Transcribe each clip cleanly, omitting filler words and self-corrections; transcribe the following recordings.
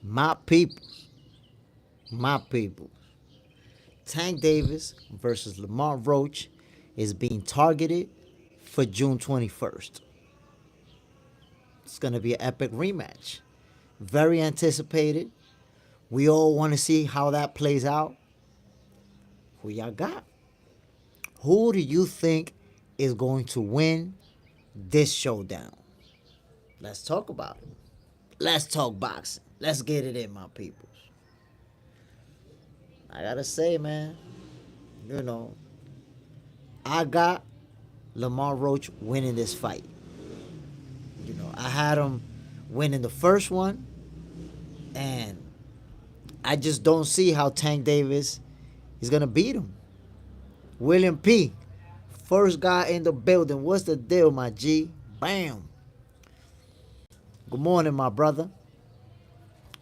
My people, my people. Tank Davis versus Lamont Roach is being targeted for June 21st. It's going to be an epic rematch. Very anticipated. We all want to see how that plays out. Who y'all got? Who do you think is going to win this showdown? Let's talk about it. Let's talk boxing. Let's get it in, my people. I gotta say, man, I got Lamont Roach winning this fight. I had him winning the first one, and I just don't see how Tank Davis is gonna beat him. William P, first guy in the building. What's the deal, my G? Bam. Good morning, my brother.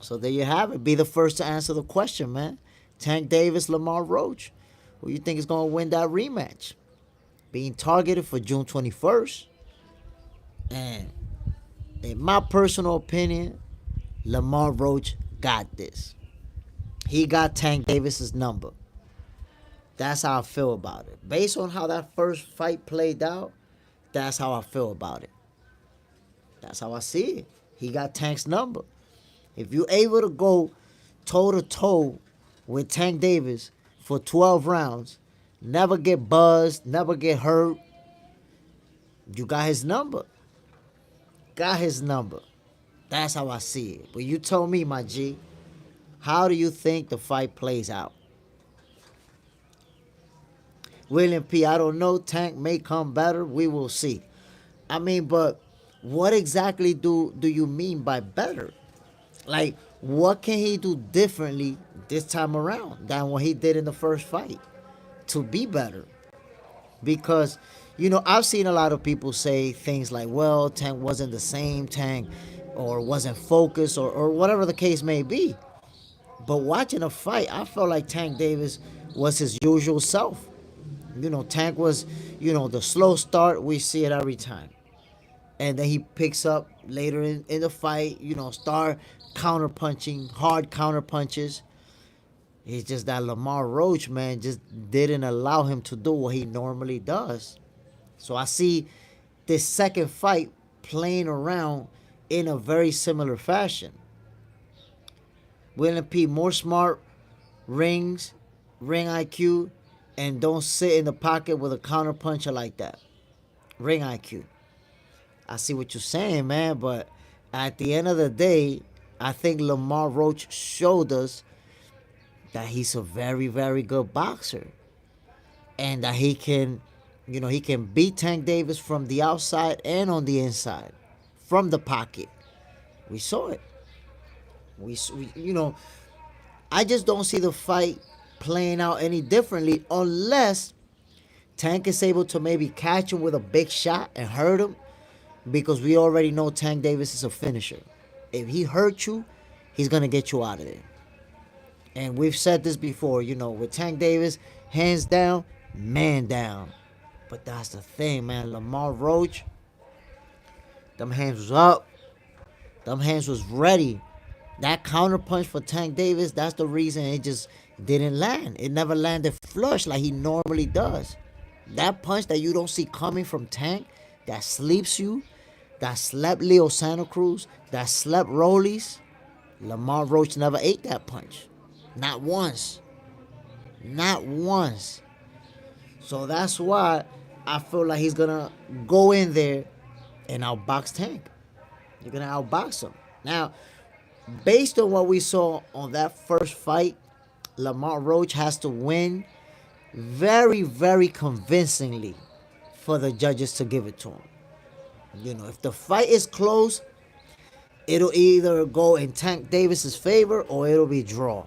So there you have it. Be the first to answer the question, man. Tank Davis, Lamont Roach. Who you think is going to win that rematch? Being targeted for June 21st. And in my personal opinion, Lamont Roach got this. He got Tank Davis's number. That's how I feel about it. Based on how that first fight played out, that's how I feel about it. That's how I see it. He got Tank's number. If you're able to go toe-to-toe with Tank Davis for 12 rounds, never get buzzed, never get hurt, you got his number. Got his number. That's how I see it. But you told me, my G, how do you think the fight plays out? William P, I don't know. Tank may come better. We will see. But what exactly do you mean by better? Like, what can he do differently this time around than what he did in the first fight to be better? Because, I've seen a lot of people say things like, well, Tank wasn't the same Tank or wasn't focused or whatever the case may be. But watching a fight, I felt like Tank Davis was his usual self. Tank was, the slow start. We see it every time. And then he picks up later in the fight, start counter-punching, hard counter-punches. It's just that Lamont Roach, man, just didn't allow him to do what he normally does. So I see this second fight playing around in a very similar fashion. William P, more smart, ring IQ, and don't sit in the pocket with a counter-puncher like that. Ring IQ. I see what you're saying, man, but at the end of the day, I think Lamont Roach showed us that he's a very, very good boxer. And that he can beat Tank Davis from the outside and on the inside, from the pocket. We saw it. I just don't see the fight playing out any differently unless Tank is able to maybe catch him with a big shot and hurt him, because we already know Tank Davis is a finisher. If he hurts you, he's going to get you out of there. And we've said this before, with Tank Davis, hands down, man down. But that's the thing, man. Lamont Roach, them hands was up. Them hands was ready. That counter punch for Tank Davis, that's the reason it just didn't land. It never landed flush like he normally does. That punch that you don't see coming from Tank, that sleeps you, that slept Leo Santa Cruz, that slept Rollies, Lamont Roach never ate that punch. Not once. Not once. So that's why I feel like he's going to go in there and outbox Tank. You're going to outbox him. Now, based on what we saw on that first fight, Lamont Roach has to win very, very convincingly for the judges to give it to him. If the fight is close, it'll either go in Tank Davis's favor or it'll be draw.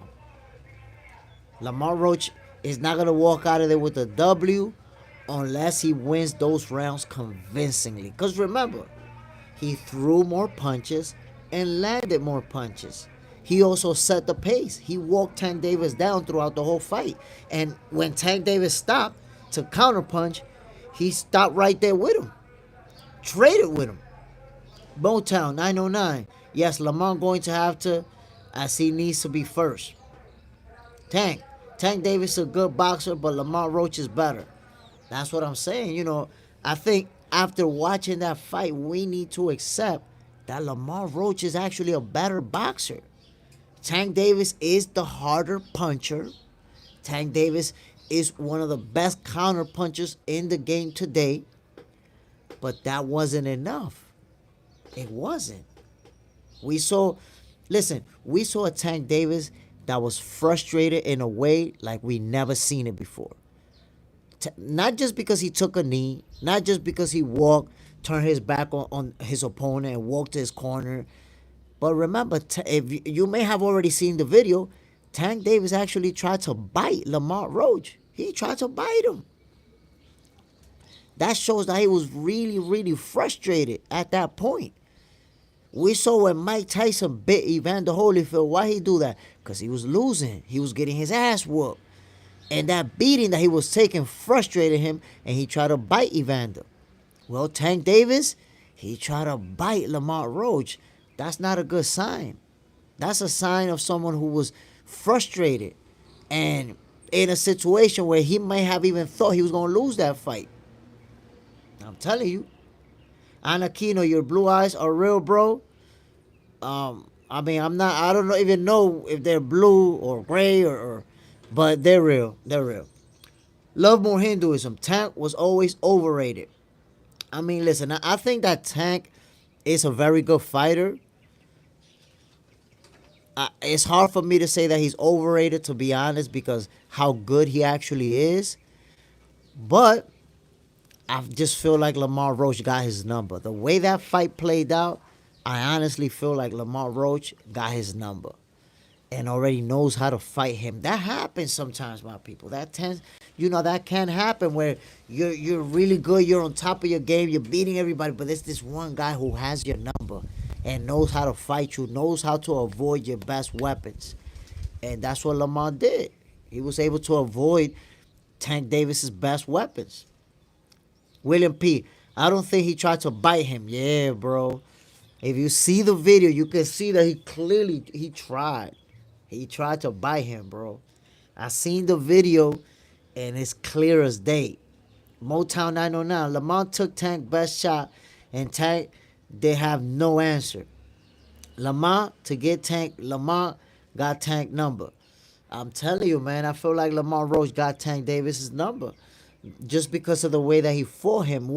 Lamont Roach is not going to walk out of there with a W unless he wins those rounds convincingly. Because remember, he threw more punches and landed more punches. He also set the pace. He walked Tank Davis down throughout the whole fight. And when Tank Davis stopped to counterpunch, he stopped right there with him. Traded with him. Motown 909. Yes, Lamont going to have to as he needs to be first. Tank. Tank Davis is a good boxer, but Lamont Roach is better. That's what I'm saying. I think after watching that fight, we need to accept that Lamont Roach is actually a better boxer. Tank Davis is the harder puncher. Tank Davis is one of the best counter punchers in the game today. But that wasn't enough. It wasn't. We saw, listen, we saw a Tank Davis that was frustrated in a way like we never seen it before. Not just because he took a knee, not just because he walked, turned his back on his opponent and walked to his corner. But remember, if you may have already seen the video, Tank Davis actually tried to bite Lamont Roach. He tried to bite him. That shows that he was really, really frustrated at that point. We saw when Mike Tyson bit Evander Holyfield. Why he do that? Because he was losing. He was getting his ass whooped. And that beating that he was taking frustrated him, and he tried to bite Evander. Well, Tank Davis, he tried to bite Lamont Roach. That's not a good sign. That's a sign of someone who was frustrated and in a situation where he may have even thought he was going to lose that fight. I'm telling you. Anakino, your blue eyes are real, bro. I don't even know if they're blue or gray but they're real. They're real. Love more Hinduism. Tank was always overrated. I mean, listen, I think that Tank is a very good fighter. It's hard for me to say that he's overrated, to be honest, because how good he actually is. But I just feel like Lamont Roach got his number. The way that fight played out, I honestly feel like Lamont Roach got his number and already knows how to fight him. That happens sometimes, my people. That can happen where you're really good, you're on top of your game, you're beating everybody, but there's this one guy who has your number and knows how to fight you, knows how to avoid your best weapons. And that's what Lamont did. He was able to avoid Tank Davis's best weapons. William P., I don't think he tried to bite him. Yeah, bro. If you see the video, you can see that he tried. He tried to bite him, bro. I seen the video, and it's clear as day. Motown 909, Lamont took Tank best shot, and Tank, they have no answer. Lamont got Tank number. I'm telling you, man, I feel like Lamont Roach got Tank Davis's number just because of the way that he fought him.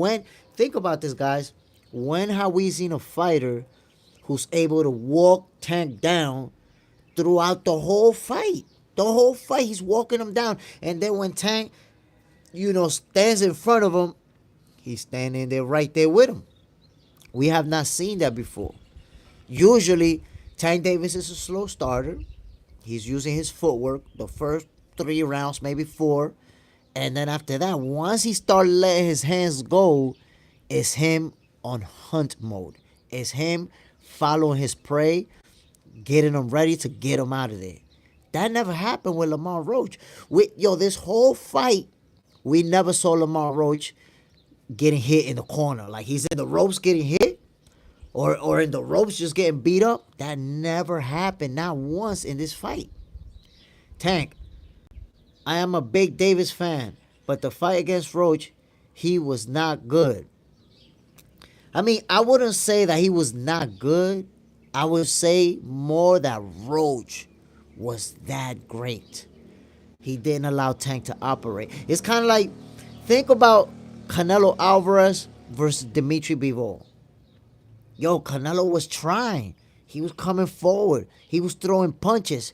Think about this, guys. When have we seen a fighter who's able to walk Tank down throughout the whole fight? The whole fight, he's walking him down. And then when Tank, stands in front of him, he's standing there right there with him. We have not seen that before. Usually, Tank Davis is a slow starter. He's using his footwork the first 3 rounds, maybe 4. And then after that, once he starts letting his hands go, it's him on hunt mode. It's him following his prey, getting him ready to get him out of there. That never happened with Lamont Roach. This whole fight, we never saw Lamont Roach getting hit in the corner. Like he's in the ropes getting hit or in the ropes just getting beat up. That never happened, not once in this fight. Tank, I am a big Davis fan, but the fight against Roach, he was not good. I mean, I wouldn't say that he was not good. I would say more that Roach was that great. He didn't allow Tank to operate. It's kind of like, think about Canelo Alvarez versus Dimitri Bivol. Canelo was trying. He was coming forward. He was throwing punches.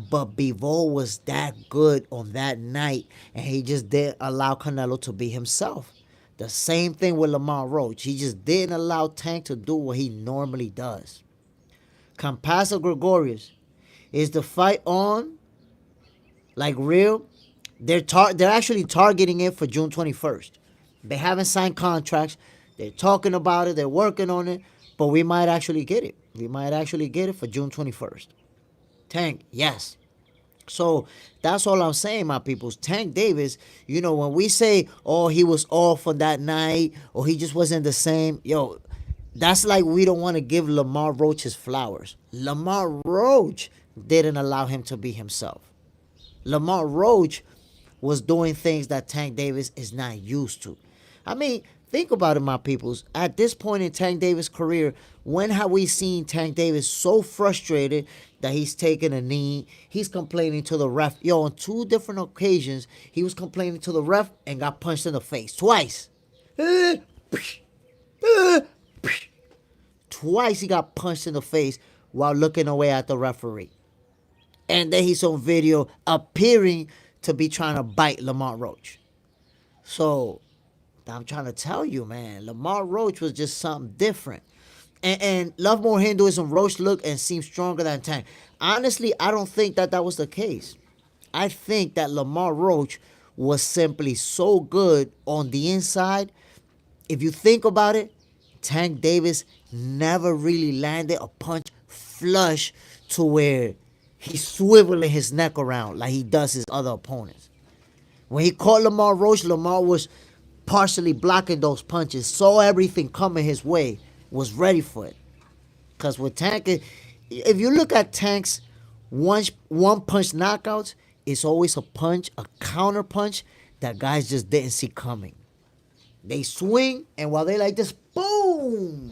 But Bivol was that good on that night, and he just didn't allow Canelo to be himself. The same thing with Lamont Roach. He just didn't allow Tank to do what he normally does. Campasa Gregorius, is the fight on? Like real? They're actually targeting it for June 21st. They haven't signed contracts. They're talking about it. They're working on it. But we might actually get it. We might actually get it for June 21st. Tank, yes. So that's all I'm saying, my peoples. Tank Davis, when we say, oh, he was off on that night, or he just wasn't the same, that's like we don't want to give Lamont Roach his flowers. Lamont Roach didn't allow him to be himself. Lamont Roach was doing things that Tank Davis is not used to. I mean, think about it, my peoples. At this point in Tank Davis' career, when have we seen Tank Davis so frustrated that he's taking a knee? He's complaining to the ref. Yo, on 2 different occasions, he was complaining to the ref and got punched in the face twice. Twice he got punched in the face while looking away at the referee. And then he's on video appearing to be trying to bite Lamont Roach. So, I'm trying to tell you, man, Lamont Roach was just something different. And Love More Hinduism, Roach looked and seemed stronger than Tank. Honestly, I don't think that was the case. I think that Lamont Roach was simply so good on the inside. If you think about it, Tank Davis never really landed a punch flush to where he's swiveling his neck around like he does his other opponents. When he caught Lamont Roach, Lamont was partially blocking those punches, saw everything coming his way, was ready for it. Because with Tank, if you look at Tank's one punch knockouts, it's always a counter punch that guys just didn't see coming. They swing, and while they like this, boom!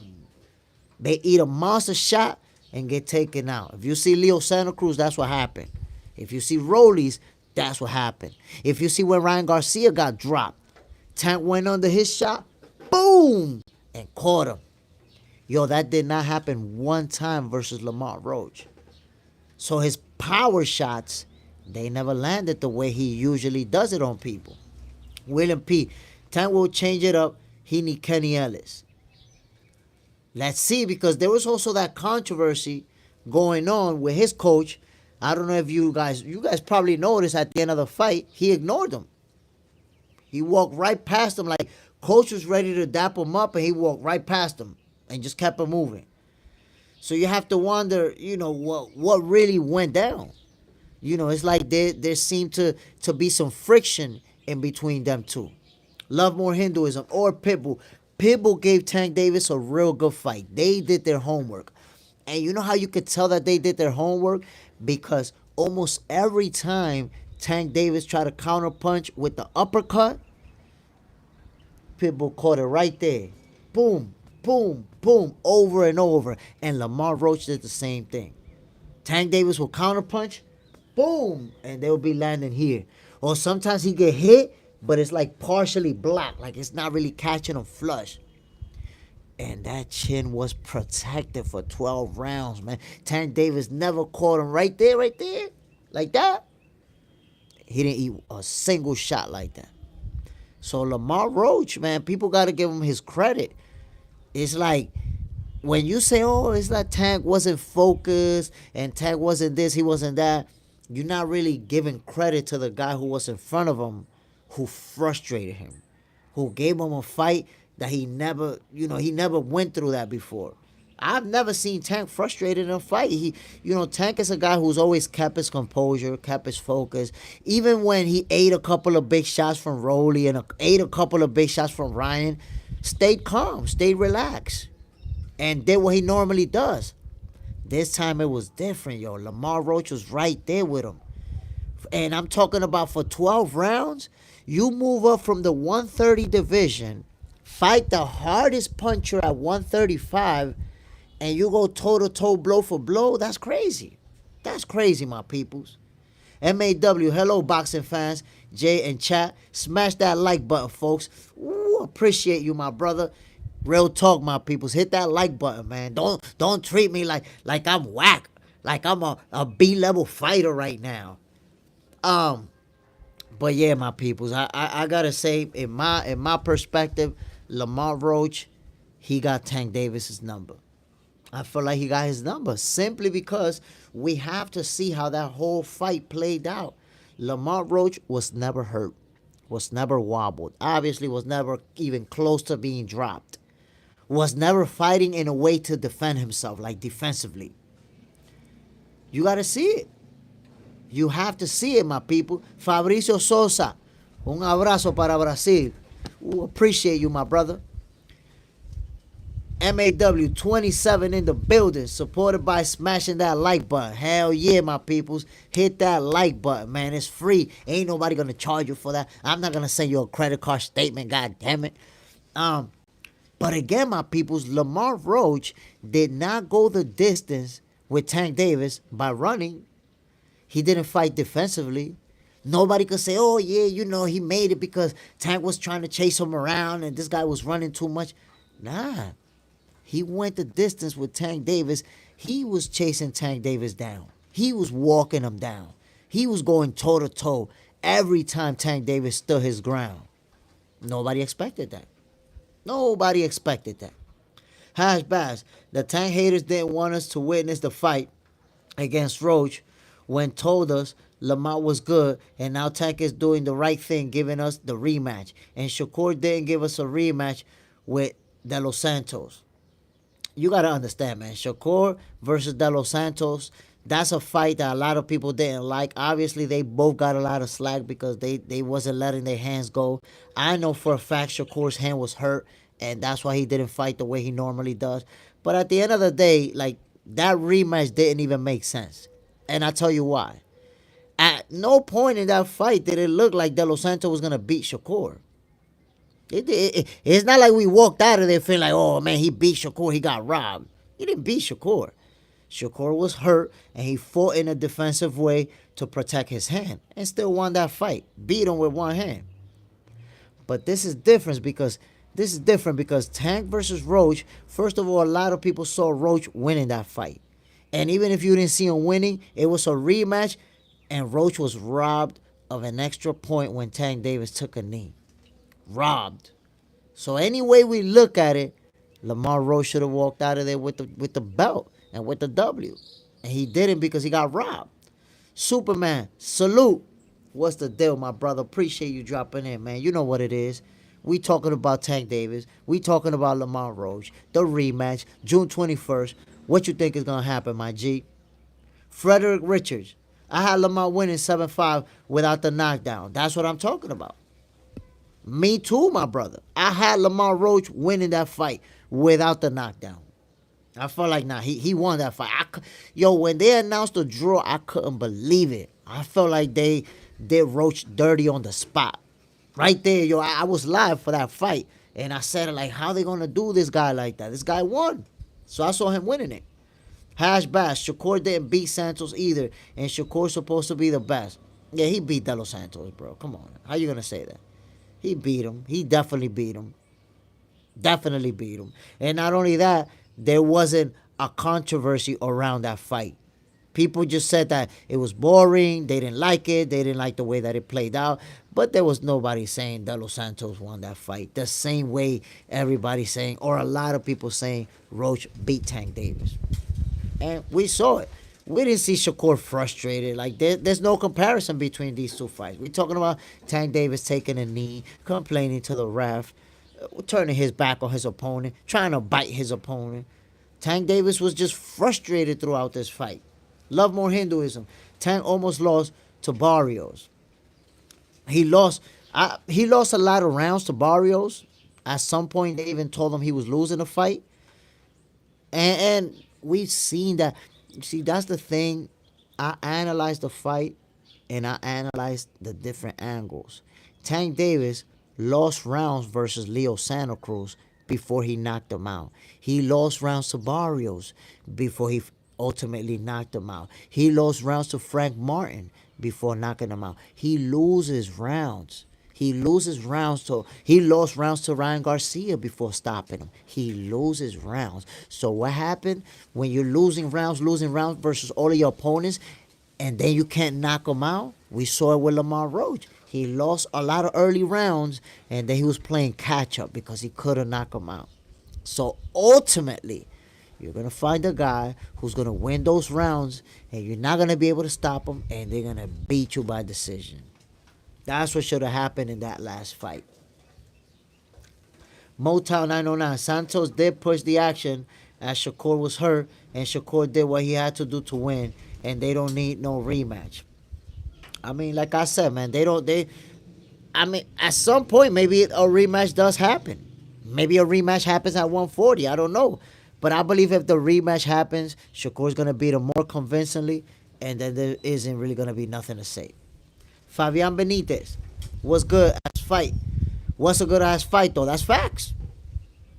They eat a monster shot and get taken out. If you see Leo Santa Cruz, that's what happened. If you see Rollies, that's what happened. If you see when Ryan Garcia got dropped, Tank went under his shot, boom, and caught him. Yo, that did not happen one time versus Lamont Roach. So his power shots, they never landed the way he usually does it on people. William P. Tank will change it up. He need Kenny Ellis. Let's see, because there was also that controversy going on with his coach. I don't know if you guys probably noticed at the end of the fight, he ignored him. He walked right past him like coach was ready to dap him up, and he walked right past him and just kept him moving. So you have to wonder, what really went down. It's like there seemed to be some friction in between them two. Love More Hinduism or Pitbull. Pitbull gave Tank Davis a real good fight. They did their homework. And you know how you could tell that they did their homework? Because almost every time Tank Davis tried to counterpunch with the uppercut, Pitbull caught it right there. Boom, boom, boom, over and over. And Lamont Roach did the same thing. Tank Davis will counterpunch, boom, and they'll be landing here. Or sometimes he get hit, but it's like partially blocked, like it's not really catching him flush. And that chin was protected for 12 rounds, man. Tank Davis never caught him right there, like that. He didn't eat a single shot like that. So Lamont Roach, man, people got to give him his credit. It's like when you say, oh, it's like Tank wasn't focused and Tank wasn't this, he wasn't that, you're not really giving credit to the guy who was in front of him, who frustrated him, who gave him a fight that he never went through that before. I've never seen Tank frustrated in a fight. Tank is a guy who's always kept his composure, kept his focus. Even when he ate a couple of big shots from Rolly and ate a couple of big shots from Ryan, stayed calm, stayed relaxed, and did what he normally does. This time it was different, yo. Lamont Roach was right there with him. And I'm talking about for 12 rounds, you move up from the 130 division, fight the hardest puncher at 135, and you go toe-to-toe, blow for blow. That's crazy. That's crazy, my peoples. MAW, hello, boxing fans. Jay and chat. Smash that like button, folks. Ooh, appreciate you, my brother. Real talk, my peoples. Hit that like button, man. Don't treat me like I'm whack. Like I'm a B-level fighter right now. But yeah, my peoples, I gotta say, in my perspective, Lamont Roach, he got Tank Davis's number. I feel like he got his number simply because we have to see how that whole fight played out. Lamont Roach was never hurt, was never wobbled, obviously was never even close to being dropped, was never fighting in a way to defend himself, like defensively. You got to see it. You have to see it, my people. Fabricio Sosa, un abrazo para Brasil. Ooh, appreciate you, my brother. MAW 27 in the building, supported by smashing that like button. Hell yeah, my peoples. Hit that like button, man. It's free. Ain't nobody gonna charge you for that. I'm not gonna send you a credit card statement, god damn it. But again, my peoples, Lamont Roach did not go the distance with Tank Davis by running. He didn't fight defensively. Nobody could say, oh, yeah, he made it because Tank was trying to chase him around and this guy was running too much. Nah. He went the distance with Tank Davis. He was chasing Tank Davis down. He was walking him down. He was going toe-to-toe every time Tank Davis stood his ground. Nobody expected that. Nobody expected that. Hash Bash, the Tank haters didn't want us to witness the fight against Roach when told us Lamont was good and now Tank is doing the right thing, giving us the rematch. And Shakur didn't give us a rematch with De Los Santos. You got to understand, man. Shakur versus De Los Santos, that's a fight that a lot of people didn't like. Obviously, they both got a lot of slack because they wasn't letting their hands go. I know for a fact Shakur's hand was hurt, and that's why he didn't fight the way he normally does. But at the end of the day, like, that rematch didn't even make sense. And I tell you why. At no point in that fight did it look like De Los Santos was going to beat Shakur. It's not like we walked out of there feeling like, oh, man, he beat Shakur. He got robbed. He didn't beat Shakur. Shakur was hurt, and he fought in a defensive way to protect his hand and still won that fight. Beat him with one hand. But this is different because Tank versus Roach, first of all, a lot of people saw Roach winning that fight. And even if you didn't see him winning, it was a rematch, and Roach was robbed of an extra point when Tank Davis took a knee. Robbed. So any way we look at it, Lamont Roach should have walked out of there with the belt and with the W. And he didn't because he got robbed. Superman, salute. What's the deal, my brother? Appreciate you dropping in, man. You know what it is. We talking about Tank Davis. We talking about Lamont Roach. The rematch, June 21st. What you think is going to happen, my G? Frederick Richards. I had Lamont winning 7-5 without the knockdown. That's what I'm talking about. Me too, my brother. I had Lamont Roach winning that fight without the knockdown. I felt like, he won that fight. When they announced the draw, I couldn't believe it. I felt like they did Roach dirty on the spot. Right there, I was live for that fight. And I said, like, how they going to do this guy like that? This guy won. So I saw him winning it. Hash Bash, Shakur didn't beat Santos either. And Shakur's supposed to be the best. Yeah, he beat De Los Santos, bro. Come on. How you going to say that? He beat him. He definitely beat him. Definitely beat him. And not only that, there wasn't a controversy around that fight. People just said that it was boring. They didn't like it. They didn't like the way that it played out. But there was nobody saying De Los Santos won that fight. The same way everybody's saying, or a lot of people saying, Roach beat Tank Davis. And we saw it. We didn't see Shakur frustrated. Like, there's no comparison between these two fights. We're talking about Tank Davis taking a knee, complaining to the ref, turning his back on his opponent, trying to bite his opponent. Tank Davis was just frustrated throughout this fight. Love more Hinduism. Tank almost lost to Barrios. He lost a lot of rounds to Barrios. At some point, they even told him he was losing the fight. And we've seen that. See, that's the thing. I analyzed the fight, and I analyzed the different angles. Tank Davis lost rounds versus Leo Santa Cruz before he knocked him out. He lost rounds to Barrios before he ultimately knocked him out. He lost rounds to Frank Martin before knocking him out. He loses rounds. He lost rounds to Ryan Garcia before stopping him. He loses rounds. So what happened when you're losing rounds versus all of your opponents, and then you can't knock them out? We saw it with Lamont Roach. He lost a lot of early rounds, and then he was playing catch-up because he couldn't knock them out. So ultimately, you're going to find a guy who's going to win those rounds, and you're not going to be able to stop him, and they're going to beat you by decision. That's what should have happened in that last fight. Motown 909. Santos did push the action as Shakur was hurt, and Shakur did what he had to do to win, and they don't need no rematch. I mean, like I said, man, at some point, maybe a rematch does happen. Maybe a rematch happens at 140. I don't know. But I believe if the rematch happens, Shakur's going to beat him more convincingly, and then there isn't really going to be nothing to say. Fabian Benitez, what's good as fight? What's a good ass fight, though? That's facts.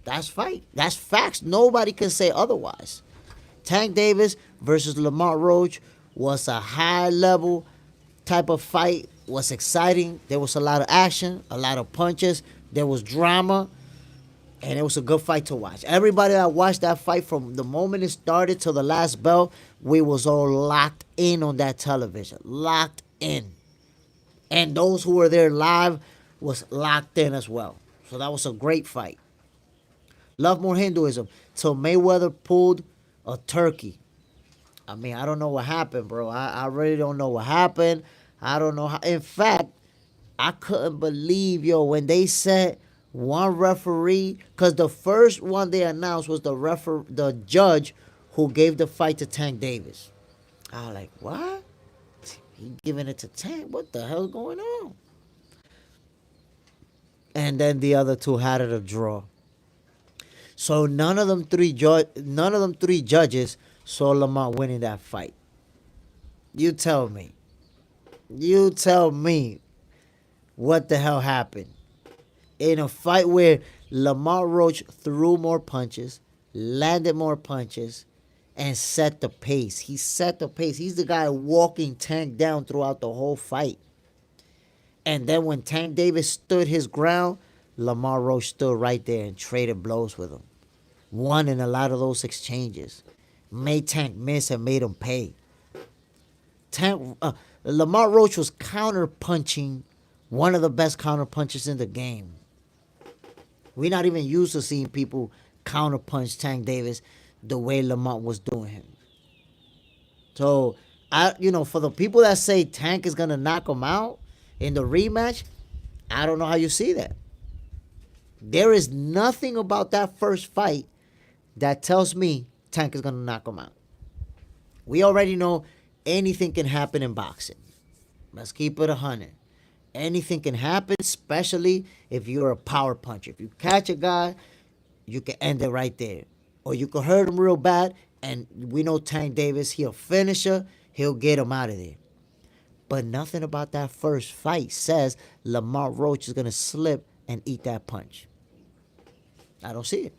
That's fight. That's facts. Nobody can say otherwise. Tank Davis versus Lamont Roach was a high level type of fight. Was exciting. There was a lot of action, a lot of punches. There was drama, and it was a good fight to watch. Everybody that watched that fight from the moment it started to the last bell, we was all locked in on that television. Locked in. And those who were there live was locked in as well. So that was a great fight. Love more Hinduism. Till Mayweather pulled a turkey. I mean, I don't know what happened, bro. I really don't know what happened. I don't know how. In fact, I couldn't believe, when they said one referee, because the first one they announced was the judge who gave the fight to Tank Davis. I was like, what? He giving it to Tank? What the hell going on? And then the other two had it a draw. So none of them three judges saw Lamont winning that fight. You tell me. You tell me what the hell happened. In a fight where Lamont Roach threw more punches, landed more punches, and set the pace. He set the pace. He's the guy walking Tank down throughout the whole fight. And then when Tank Davis stood his ground, Lamont Roach stood right there and traded blows with him. Won in a lot of those exchanges. Made Tank miss and made him pay. Lamont Roach was counter-punching, one of the best counter-punchers in the game. We're not even used to seeing people counter-punch Tank Davis the way Lamont was doing him. So, for the people that say Tank is going to knock him out in the rematch, I don't know how you see that. There is nothing about that first fight that tells me Tank is going to knock him out. We already know anything can happen in boxing. Let's keep it 100. Anything can happen, especially if you're a power puncher. If you catch a guy, you can end it right there. Or you can hurt him real bad, and we know Tank Davis, he'll finisher, he'll get him out of there. But nothing about that first fight says Lamont Roach is going to slip and eat that punch. I don't see it.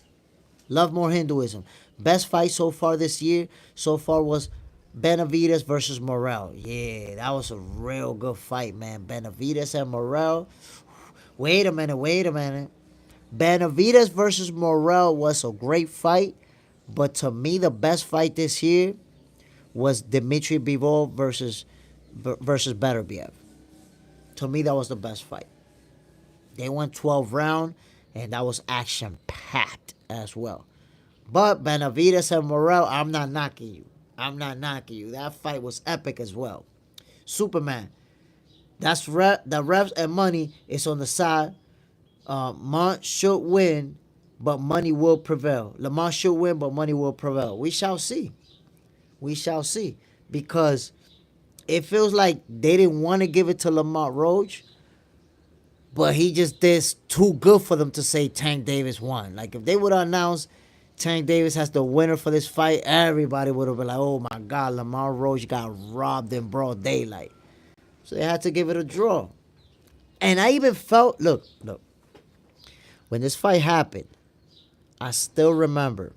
Love more Hinduism. Best fight so far this year was Benavidez versus Morrell. Yeah, that was a real good fight, man. Benavidez and Morrell. Wait a minute. Benavidez versus Morrell was a great fight, but to me, the best fight this year was Dmitry Bivol versus Beterbiev. To me, that was the best fight. They went 12 rounds, and that was action-packed as well. But Benavidez and Morrell, I'm not knocking you. That fight was epic as well. Superman. The refs and money is on the side. Lamont should win, but money will prevail. Lamont should win, but money will prevail. We shall see. Because it feels like they didn't want to give it to Lamont Roach, but he just did too good for them to say Tank Davis won. Like, if they would have announced Tank Davis has the winner for this fight, everybody would have been like, oh my God, Lamont Roach got robbed in broad daylight. So they had to give it a draw. And I even felt, look, when this fight happened, I still remember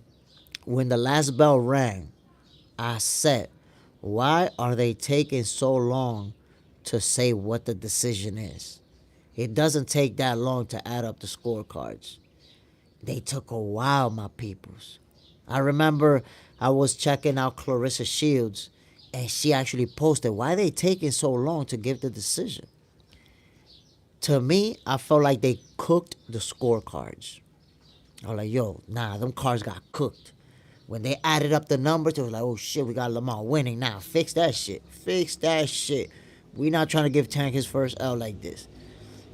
when the last bell rang, I said, why are they taking so long to say what the decision is? It doesn't take that long to add up the scorecards. They took a while, my peoples. I remember I was checking out Clarissa Shields, and she actually posted, why are they taking so long to give the decision? To me, I felt like they cooked the scorecards. I was like, them cards got cooked. When they added up the numbers, they was like, oh shit, we got Lamont winning now. Fix that shit. We not trying to give Tank his first L like this.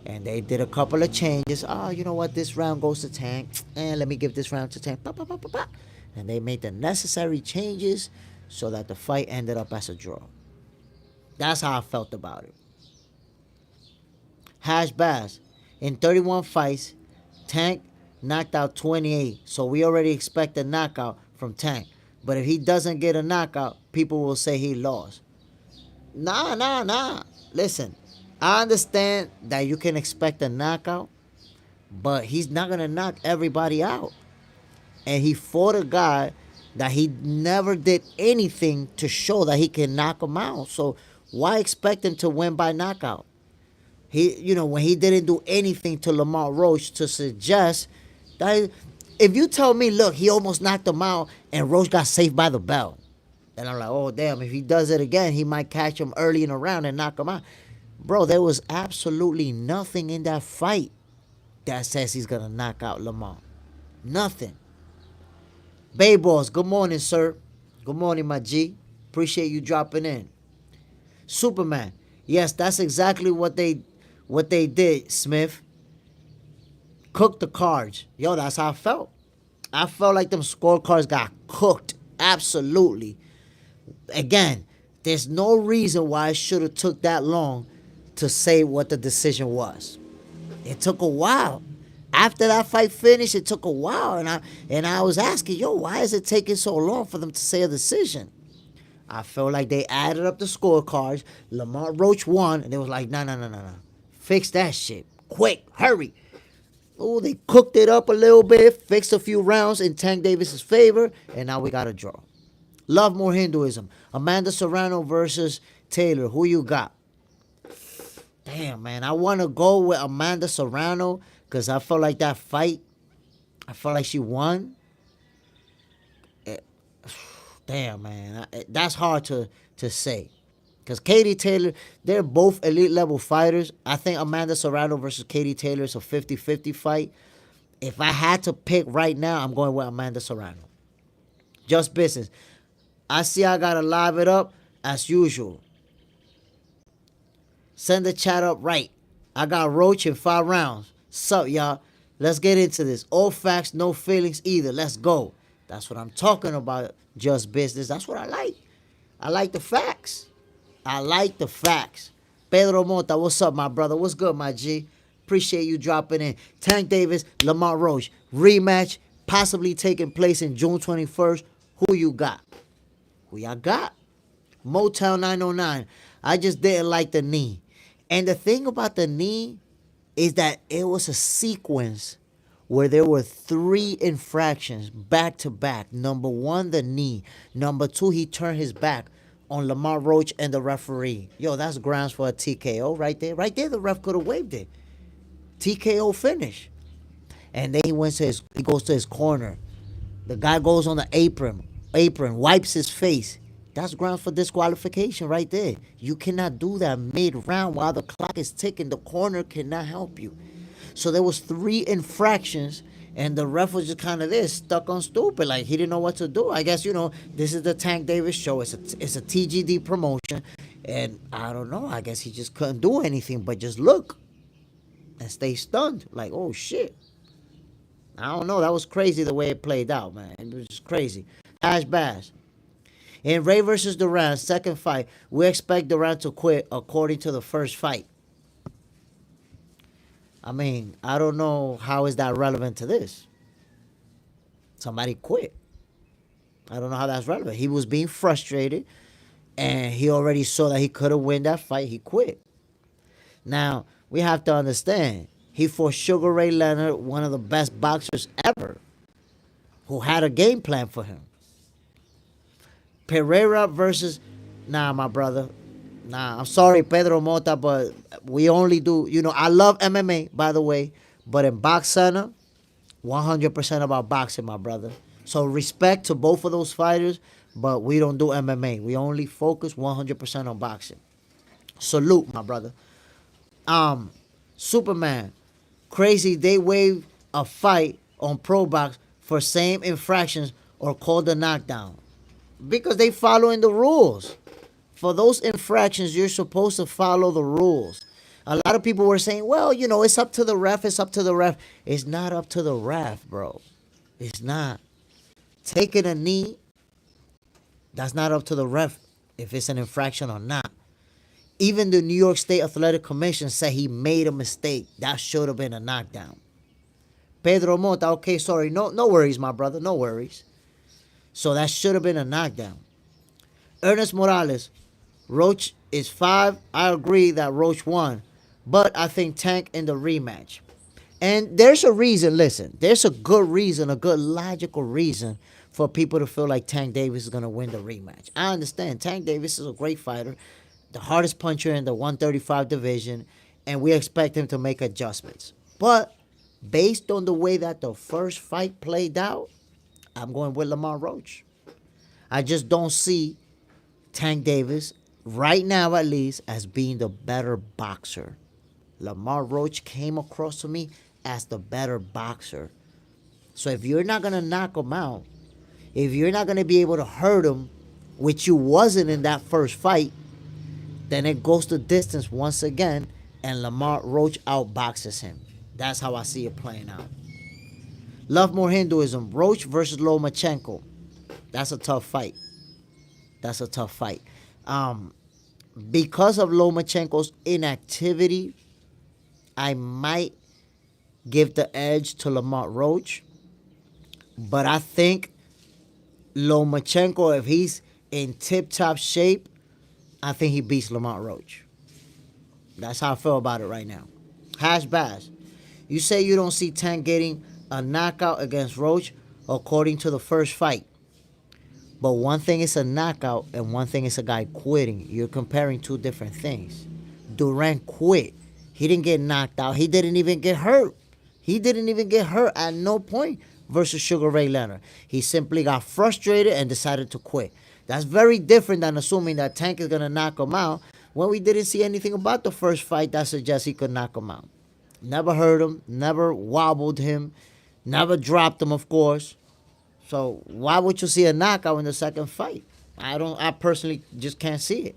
And they did a couple of changes. Oh, you know what? This round goes to Tank. And let me give this round to Tank. And they made the necessary changes so that the fight ended up as a draw. That's how I felt about it. Hash Bass. In 31 fights, Tank knocked out 28. So we already expect a knockout from Tank. But if he doesn't get a knockout, people will say he lost. Nah. Listen, I understand that you can expect a knockout, but he's not going to knock everybody out. And he fought a guy that he never did anything to show that he can knock him out. So why expect him to win by knockout? When he didn't do anything to Lamont Roach to suggest that, if you tell me, look, he almost knocked him out and Roach got saved by the bell, and I'm like, oh damn, if he does it again, he might catch him early in the round and knock him out. Bro, there was absolutely nothing in that fight that says he's gonna knock out Lamont. Nothing. Bay Balls, good morning, sir. Good morning, my G. Appreciate you dropping in. Superman, yes, that's exactly what they did, Smith. Cooked the cards. Yo, that's how I felt. I felt like them scorecards got cooked. Absolutely. Again, there's no reason why it should have took that long to say what the decision was. It took a while. After that fight finished, it took a while. And I was asking, yo, why is it taking so long for them to say a decision? I felt like they added up the scorecards. Lamont Roach won, and they was like, no. Fix that shit. Quick, hurry. Oh, they cooked it up a little bit, fixed a few rounds in Tank Davis's favor, and now we got a draw. Love more Hinduism. Amanda Serrano versus Taylor. Who you got? Damn, man. I want to go with Amanda Serrano because I felt like that fight, I felt like she won. Damn, man. That's hard to say. Because Katie Taylor, they're both elite level fighters. I think Amanda Serrano versus Katie Taylor is a 50-50 fight. If I had to pick right now, I'm going with Amanda Serrano. Just business. I see I got to live it up as usual. Send the chat up right. I got Roach in 5 rounds. Sup, y'all? Let's get into this. All facts, no feelings either. Let's go. That's what I'm talking about. Just business. That's what I like. I like the facts. I like the facts. Pedro Mota, what's up, my brother? What's good, my G? Appreciate you dropping in. Tank Davis, Lamont Roach. Rematch possibly taking place in June 21st. Who you got? Who y'all got? Motown 909. I just didn't like the knee. And the thing about the knee is that it was a sequence where there were 3 infractions back to back. Number 1, the knee. Number 2, he turned his back on Lamont Roach and the referee. Yo, that's grounds for a TKO right there. Right there, the ref could have waved it. TKO finish. And then he goes to his corner. The guy goes on the apron, wipes his face. That's grounds for disqualification right there. You cannot do that mid-round while the clock is ticking. The corner cannot help you. So there was 3 infractions, and the ref was just kind of there, stuck on stupid. Like, he didn't know what to do. I guess, this is the Tank Davis show. It's a TGD promotion. And I don't know. I guess he just couldn't do anything but just look and stay stunned. Like, oh, shit. I don't know. That was crazy the way it played out, man. It was just crazy. Ash Bash. In Ray versus Duran, second fight, we expect Duran to quit according to the first fight. I mean, I don't know how is that relevant to this. Somebody quit. I don't know how that's relevant. He was being frustrated, and he already saw that he couldn't win that fight. He quit. Now, we have to understand, he fought Sugar Ray Leonard, one of the best boxers ever, who had a game plan for him. Pereira versus... Nah, my brother. Nah, I'm sorry, Pedro Mota, but we only do... I love MMA, by the way, but in Box Center, 100% about boxing, my brother. So respect to both of those fighters, but we don't do MMA. We only focus 100% on boxing. Salute, my brother. Superman. Crazy, they waived a fight on Pro Box for same infractions or called a knockdown. Because they following the rules. For those infractions, you're supposed to follow the rules. A lot of people were saying, well, it's up to the ref, it's up to the ref. It's not up to the ref, bro. It's not. Taking a knee, that's not up to the ref if it's an infraction or not. Even the New York State Athletic Commission said he made a mistake. That should have been a knockdown. Pedro Mota, okay, sorry. No worries, my brother. No worries. So that should have been a knockdown. Ernest Morales, Roach is 5. I agree that Roach won. But I think Tank in the rematch. And there's a reason, listen, there's a good reason, a good logical reason for people to feel like Tank Davis is going to win the rematch. I understand. Tank Davis is a great fighter, the hardest puncher in the 135 division, and we expect him to make adjustments. But based on the way that the first fight played out, I'm going with Lamont Roach. I just don't see Tank Davis, right now at least, as being the better boxer. Lamont Roach came across to me as the better boxer. So if you're not going to knock him out, if you're not going to be able to hurt him, which you wasn't in that first fight, then it goes the distance once again, and Lamont Roach outboxes him. That's how I see it playing out. Love More Hinduism, Roach versus Lomachenko. That's a tough fight. That's a tough fight. Because of Lomachenko's inactivity, I might give the edge to Lamont Roach. But I think Lomachenko, if he's in tip-top shape, I think he beats Lamont Roach. That's how I feel about it right now. Hash Bash, you say you don't see Tank getting a knockout against Roach according to the first fight. But one thing is a knockout and one thing is a guy quitting. You're comparing two different things. Durant quit. He didn't get knocked out. He didn't even get hurt. He didn't even get hurt at no point versus Sugar Ray Leonard. He simply got frustrated and decided to quit. That's very different than assuming that Tank is going to knock him out when we didn't see anything about the first fight that suggests he could knock him out. Never hurt him, never wobbled him, never dropped him, of course. So why would you see a knockout in the second fight? I personally just can't see it.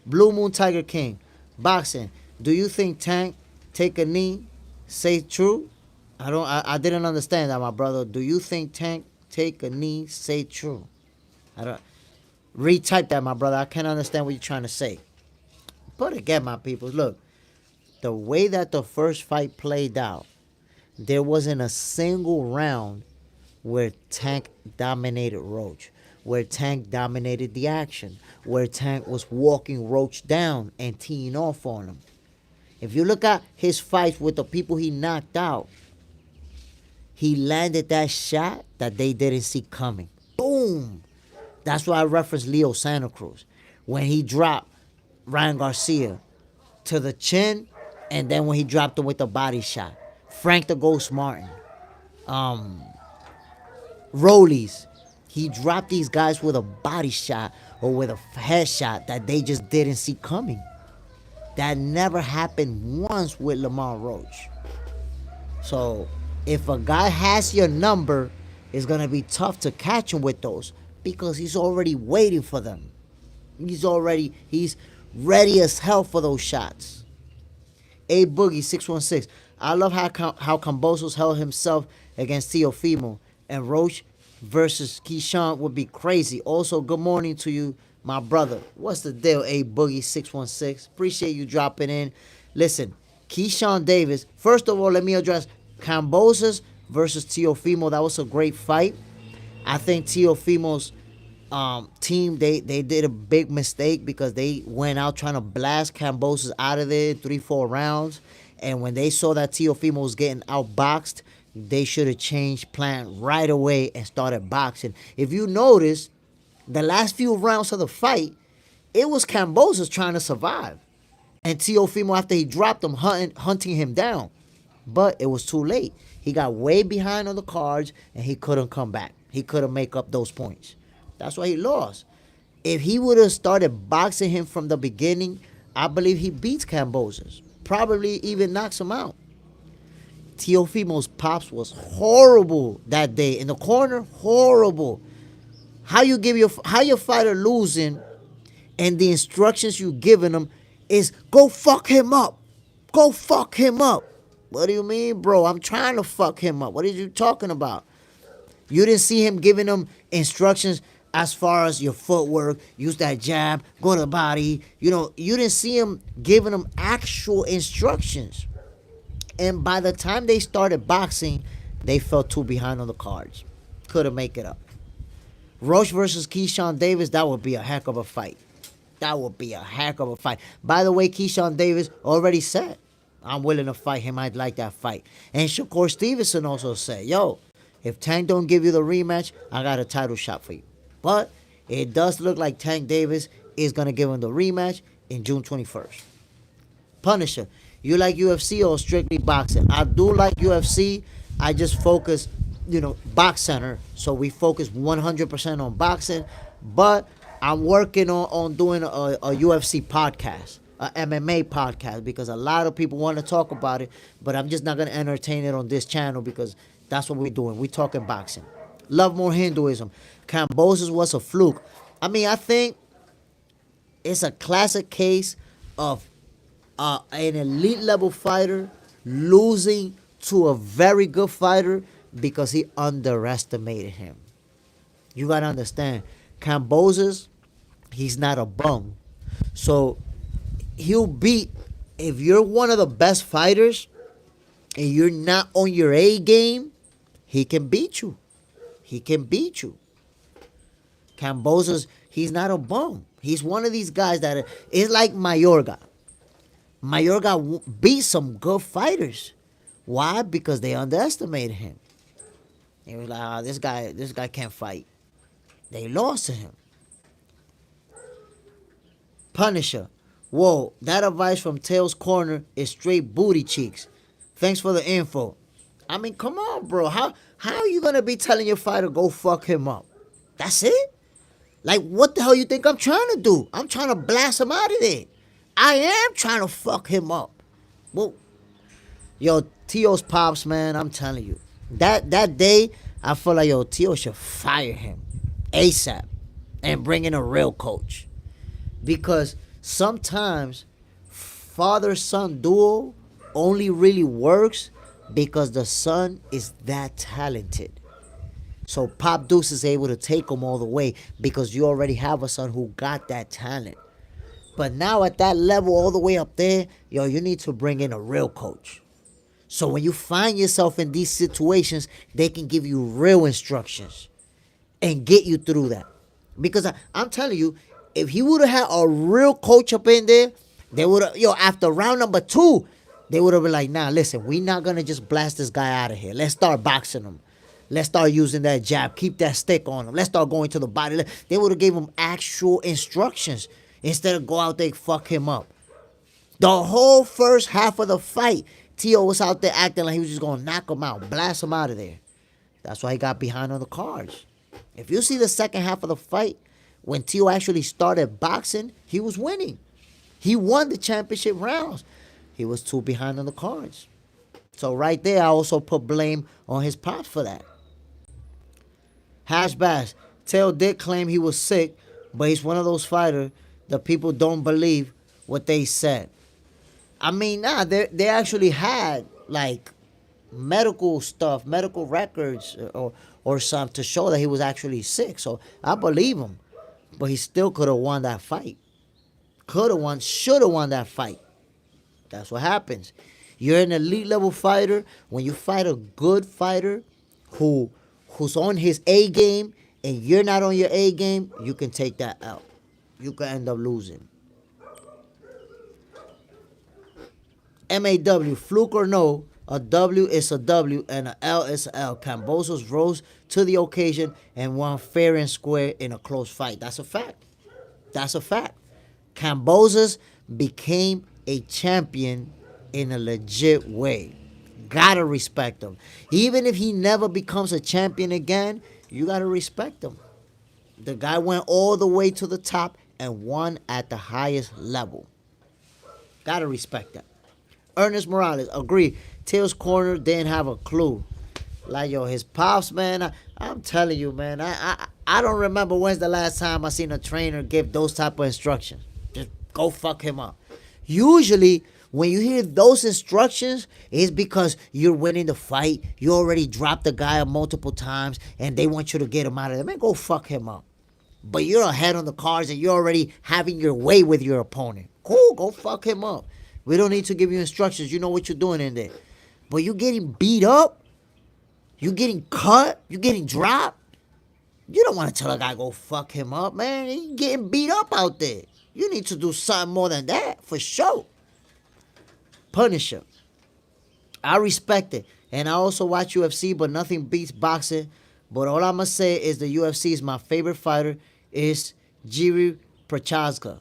Blue Moon Tiger King, boxing. Do you think Tank take a knee, say true? I didn't understand that, my brother. Do you think Tank take a knee, say true? I don't retype that, my brother. I can't understand what you're trying to say. But again, my people, look, the way that the first fight played out, there wasn't a single round where Tank dominated Roach, where Tank dominated the action, where Tank was walking Roach down and teeing off on him. If you look at his fights with the people he knocked out, he landed that shot that they didn't see coming. Boom! That's why I referenced Leo Santa Cruz. When he dropped Ryan Garcia to the chin, and then when he dropped him with the body shot. Frank the Ghost Martin. Rollies. He dropped these guys with a body shot or with a headshot that they just didn't see coming. That never happened once with Lamont Roach. So if a guy has your number, it's going to be tough to catch him with those because he's already waiting for them. He's ready as hell for those shots. A Boogie 616. I love how Kambosos held himself against Teofimo, and Roach versus Keyshawn would be crazy. Also, good morning to you, my brother. What's the deal, A Boogie 616? Appreciate you dropping in. Listen, Keyshawn Davis. First of all, let me address Kambosos versus Teofimo. That was a great fight. I think Teofimo's team, they did a big mistake because they went out trying to blast Kambosos out of there in 3-4 rounds. And when they saw that Teofimo was getting outboxed, they should have changed plan right away and started boxing. If you notice, the last few rounds of the fight, it was Kambosos trying to survive. And Teofimo, after he dropped him, hunting him down. But it was too late. He got way behind on the cards, and he couldn't come back. He couldn't make up those points. That's why he lost. If he would have started boxing him from the beginning, I believe he beats Kambosos. Probably even knocks him out. Teofimo's pops was horrible that day. In the corner, horrible. How your fighter losing and the instructions you giving him is go fuck him up. Go fuck him up. What do you mean, bro? I'm trying to fuck him up. What are you talking about? You didn't see him giving him instructions as far as your footwork, use that jab, go to the body. You didn't see him giving him actual instructions. And by the time they started boxing, They fell too behind on the cards. Couldn't make it up. Roach versus Keyshawn Davis, that would be a heck of a fight. That would be a heck of a fight. By the way, Keyshawn Davis already said, I'm willing to fight him. I'd like that fight. And Shakur Stevenson also said, yo, if Tank don't give you the rematch, I got a title shot for you. But it does look like Tank Davis is going to give him the rematch in June 21st. Punisher, you like UFC or strictly boxing? I do like UFC. I just focus, Box Center. So we focus 100% on boxing. But I'm working on doing a UFC podcast, a MMA podcast, because a lot of people want to talk about it. But I'm just not going to entertain it on this channel because that's what we're doing. We're talking boxing. Love more Hinduism. Cambosis was a fluke. I mean, I think it's a classic case of an elite level fighter losing to a very good fighter because he underestimated him. You gotta understand, Cambosis, he's not a bum. So he'll beat, if you're one of the best fighters and you're not on your A game, he can beat you. He can beat you. Cambosis, he's not a bum. He's one of these guys that is like Mayorga. Mayorga beat some good fighters. Why? Because they underestimated him. They was like, this guy can't fight. They lost to him. Punisher. Whoa, that advice from Tails Corner is straight booty cheeks. Thanks for the info. I mean, come on, bro. How are you gonna be telling your fighter go fuck him up? That's it? Like, what the hell you think I'm trying to do? I'm trying to blast him out of there. I am trying to fuck him up. Well, yo, Tio's pops, man, I'm telling you. That day, I feel like, yo, Tio should fire him ASAP and bring in a real coach. Because sometimes father-son duo only really works because the son is that talented. So Pop Deuce is able to take him all the way because you already have a son who got that talent. But now at that level, all the way up there, yo, you need to bring in a real coach. So when you find yourself in these situations, they can give you real instructions and get you through that. Because I'm telling you, if he would have had a real coach up in there, they would have, after round number 2, they would have been like, nah, listen, we're not going to just blast this guy out of here. Let's start boxing him. Let's start using that jab. Keep that stick on him. Let's start going to the body. They would have gave him actual instructions instead of go out there and fuck him up. The whole first half of the fight, Tio was out there acting like he was just going to knock him out, blast him out of there. That's why he got behind on the cards. If you see the second half of the fight, when Tio actually started boxing, he was winning. He won the championship rounds. He was too behind on the cards. So right there, I also put blame on his pops for that. Hash Bash. Teo did claim he was sick, but he's one of those fighters that people don't believe what they said. I mean, they actually had like medical stuff, medical records or something to show that he was actually sick. So I believe him. But he still could have won that fight. Could have won, should have won that fight. That's what happens. You're an elite level fighter. When you fight a good fighter who's on his A game and you're not on your A game, you can take that out. You can end up losing. MAW, fluke or no, a W is a W and a L is a L. Cambosos rose to the occasion and won fair and square in a close fight. That's a fact. That's a fact. Cambosos became a champion in a legit way. Gotta respect him. Even if he never becomes a champion again, you gotta respect him. The guy went all the way to the top and won at the highest level. Gotta respect that. Ernest Morales, agree. Tails Corner didn't have a clue. Like, yo, his pops, man, I'm telling you, man, I don't remember when's the last time I seen a trainer give those type of instructions. Just go fuck him up. Usually, when you hear those instructions, it's because you're winning the fight. You already dropped the guy multiple times, and they want you to get him out of there. Man, go fuck him up. But you're ahead on the cards, and you're already having your way with your opponent. Cool, go fuck him up. We don't need to give you instructions. You know what you're doing in there. But you getting beat up, You getting cut? You getting dropped? You don't want to tell a guy go fuck him up, man. He getting beat up out there. You need to do something more than that, for sure. Punisher. I respect it. And I also watch UFC, but nothing beats boxing. But all I'm going to say is the UFC is my favorite fighter is Jiri Prochazka.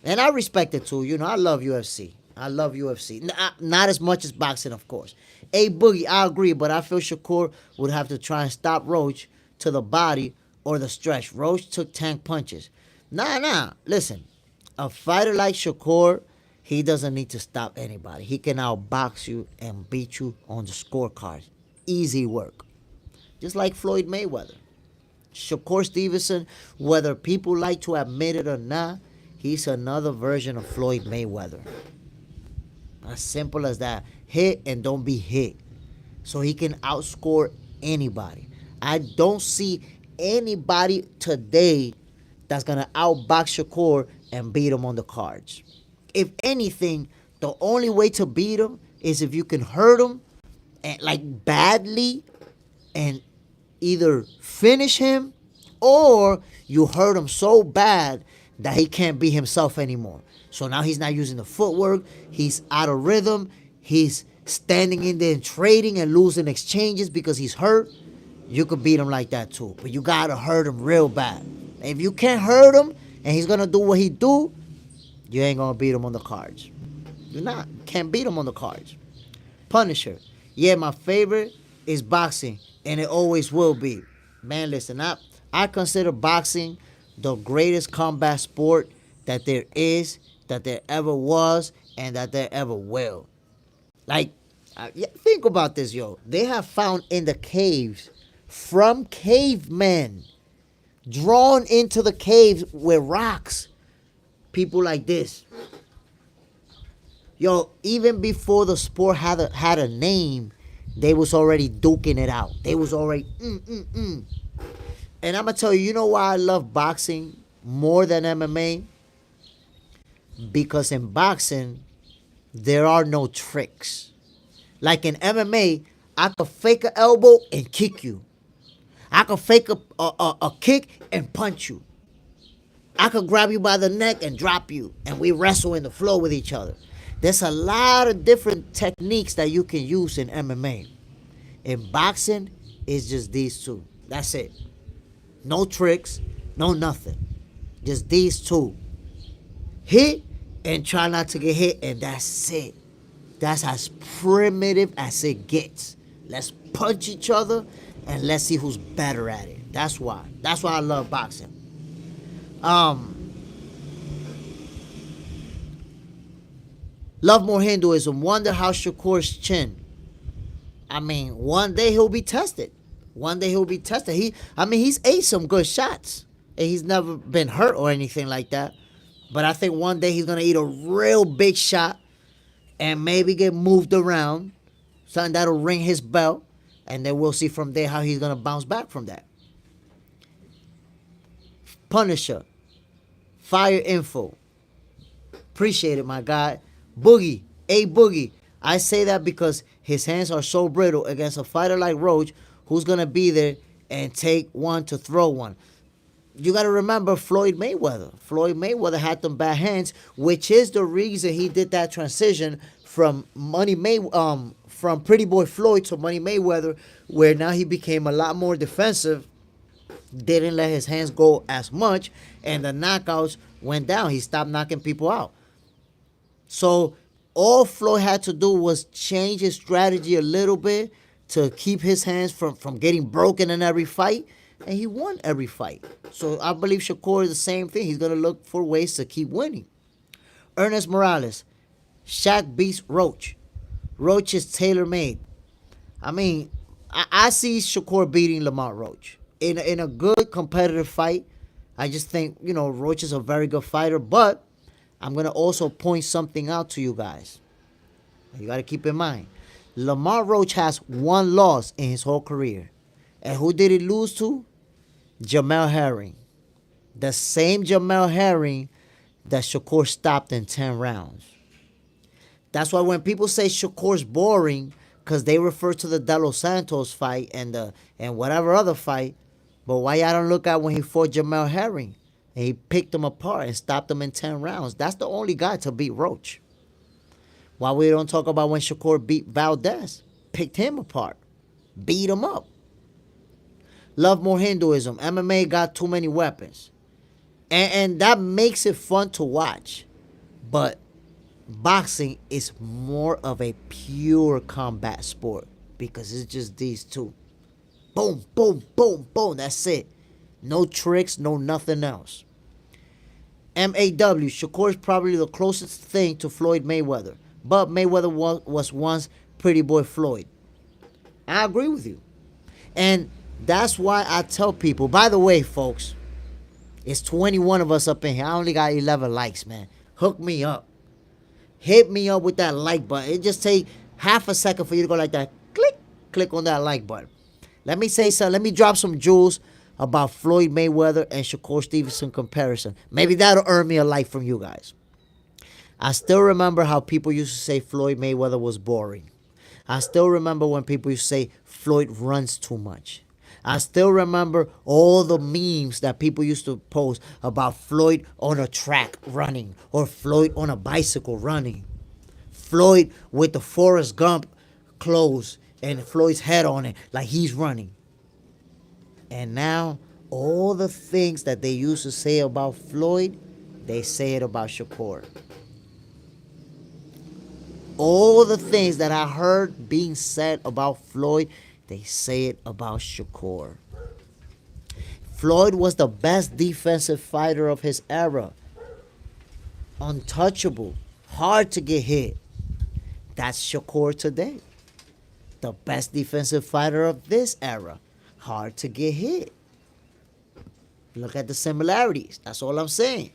And I respect it too. You know, I love UFC. I love UFC. Not as much as boxing, of course. A Boogie, I agree, but I feel Shakur would have to try and stop Roach to the body or the stretch. Roach took tank punches. Nah. Listen, a fighter like Shakur, he doesn't need to stop anybody. He can outbox you and beat you on the scorecard. Easy work. Just like Floyd Mayweather. Shakur Stevenson, whether people like to admit it or not, he's another version of Floyd Mayweather. As simple as that. Hit and don't be hit. So he can outscore anybody. I don't see anybody today that's going to outbox Shakur and beat him on the cards. If anything, the only way to beat him is if you can hurt him and like badly and either finish him or you hurt him so bad that he can't be himself anymore. So now he's not using the footwork. He's out of rhythm. He's standing in there and trading and losing exchanges because he's hurt. You could beat him like that too. But you got to hurt him real bad. If you can't hurt him and he's going to do what he do, you ain't going to beat him on the cards. You're not. Can't beat him on the cards. Punisher. Yeah, my favorite is boxing, and it always will be. Man, listen, I consider boxing the greatest combat sport that there is, that there ever was, and that there ever will. Like, think about this, yo. They have found in the caves from cavemen, drawn into the caves with rocks, people like this. Yo, even before the sport had a name, they was already duking it out. They was already, And I'm going to tell you, you know why I love boxing more than MMA? Because in boxing, there are no tricks. Like in MMA, I could fake an elbow and kick you. I could fake a kick and punch you. I could grab you by the neck and drop you. And we wrestle in the floor with each other. There's a lot of different techniques that you can use in MMA. In boxing, it's just these two. That's it. No tricks, no nothing. Just these two. Hit and try not to get hit, and that's it. That's as primitive as it gets. Let's punch each other and let's see who's better at it. That's why. That's why I love boxing. Love more Hinduism. Wonder how Shakur's chin. I mean, one day he'll be tested. One day he'll be tested. He's ate some good shots. And he's never been hurt or anything like that. But I think one day he's going to eat a real big shot and maybe get moved around. Something that'll ring his bell. And then we'll see from there how he's going to bounce back from that. Punisher. Fire info. Appreciate it, my guy. Boogie. A Boogie. I say that because his hands are so brittle against a fighter like Roach, who's going to be there and take one to throw one. You got to remember Floyd Mayweather. Floyd Mayweather had them bad hands, which is the reason he did that transition from from Pretty Boy Floyd to Money Mayweather, where now he became a lot more defensive, didn't let his hands go as much, and the knockouts went down. He stopped knocking people out. So all Floyd had to do was change his strategy a little bit to keep his hands from getting broken in every fight, and he won every fight. So I believe Shakur is the same thing. He's going to look for ways to keep winning. Ernest Morales. Shaq beats Roach. Roach is tailor-made. I mean, I see Shakur beating Lamont Roach. In a good competitive fight. I just think, Roach is a very good fighter, but I'm going to also point something out to you guys. You got to keep in mind. Lamont Roach has one loss in his whole career. And who did he lose to? Jamel Herring. The same Jamel Herring that Shakur stopped in 10 rounds. That's why when people say Shakur's boring, because they refer to the De Los Santos fight and whatever other fight. But why y'all don't look at when he fought Jamel Herring and he picked him apart and stopped him in 10 rounds? That's the only guy to beat Roach. Why we don't talk about when Shakur beat Valdez, picked him apart, beat him up. Love more Hinduism. MMA got too many weapons. And that makes it fun to watch. But boxing is more of a pure combat sport because it's just these two. Boom, boom, boom, boom. That's it. No tricks, no nothing else. MAW, Shakur is probably the closest thing to Floyd Mayweather. But Mayweather was once Pretty Boy Floyd. I agree with you. And that's why I tell people, by the way, folks, it's 21 of us up in here. I only got 11 likes, man. Hook me up. Hit me up with that like button. It just take half a second for you to go like that. Click on that like button. Let me say something. Let me drop some jewels about Floyd Mayweather and Shakur Stevenson comparison. Maybe that'll earn me a like from you guys. I still remember how people used to say Floyd Mayweather was boring. I still remember when people used to say Floyd runs too much. I still remember all the memes that people used to post about Floyd on a track running or Floyd on a bicycle running. Floyd with the Forrest Gump clothes and Floyd's head on it like he's running. And now all the things that they used to say about Floyd, they say it about Shakur. All the things that I heard being said about Floyd, they say it about Shakur. Floyd was the best defensive fighter of his era. Untouchable. Hard to get hit. That's Shakur today. The best defensive fighter of this era. Hard to get hit. Look at the similarities. That's all I'm saying.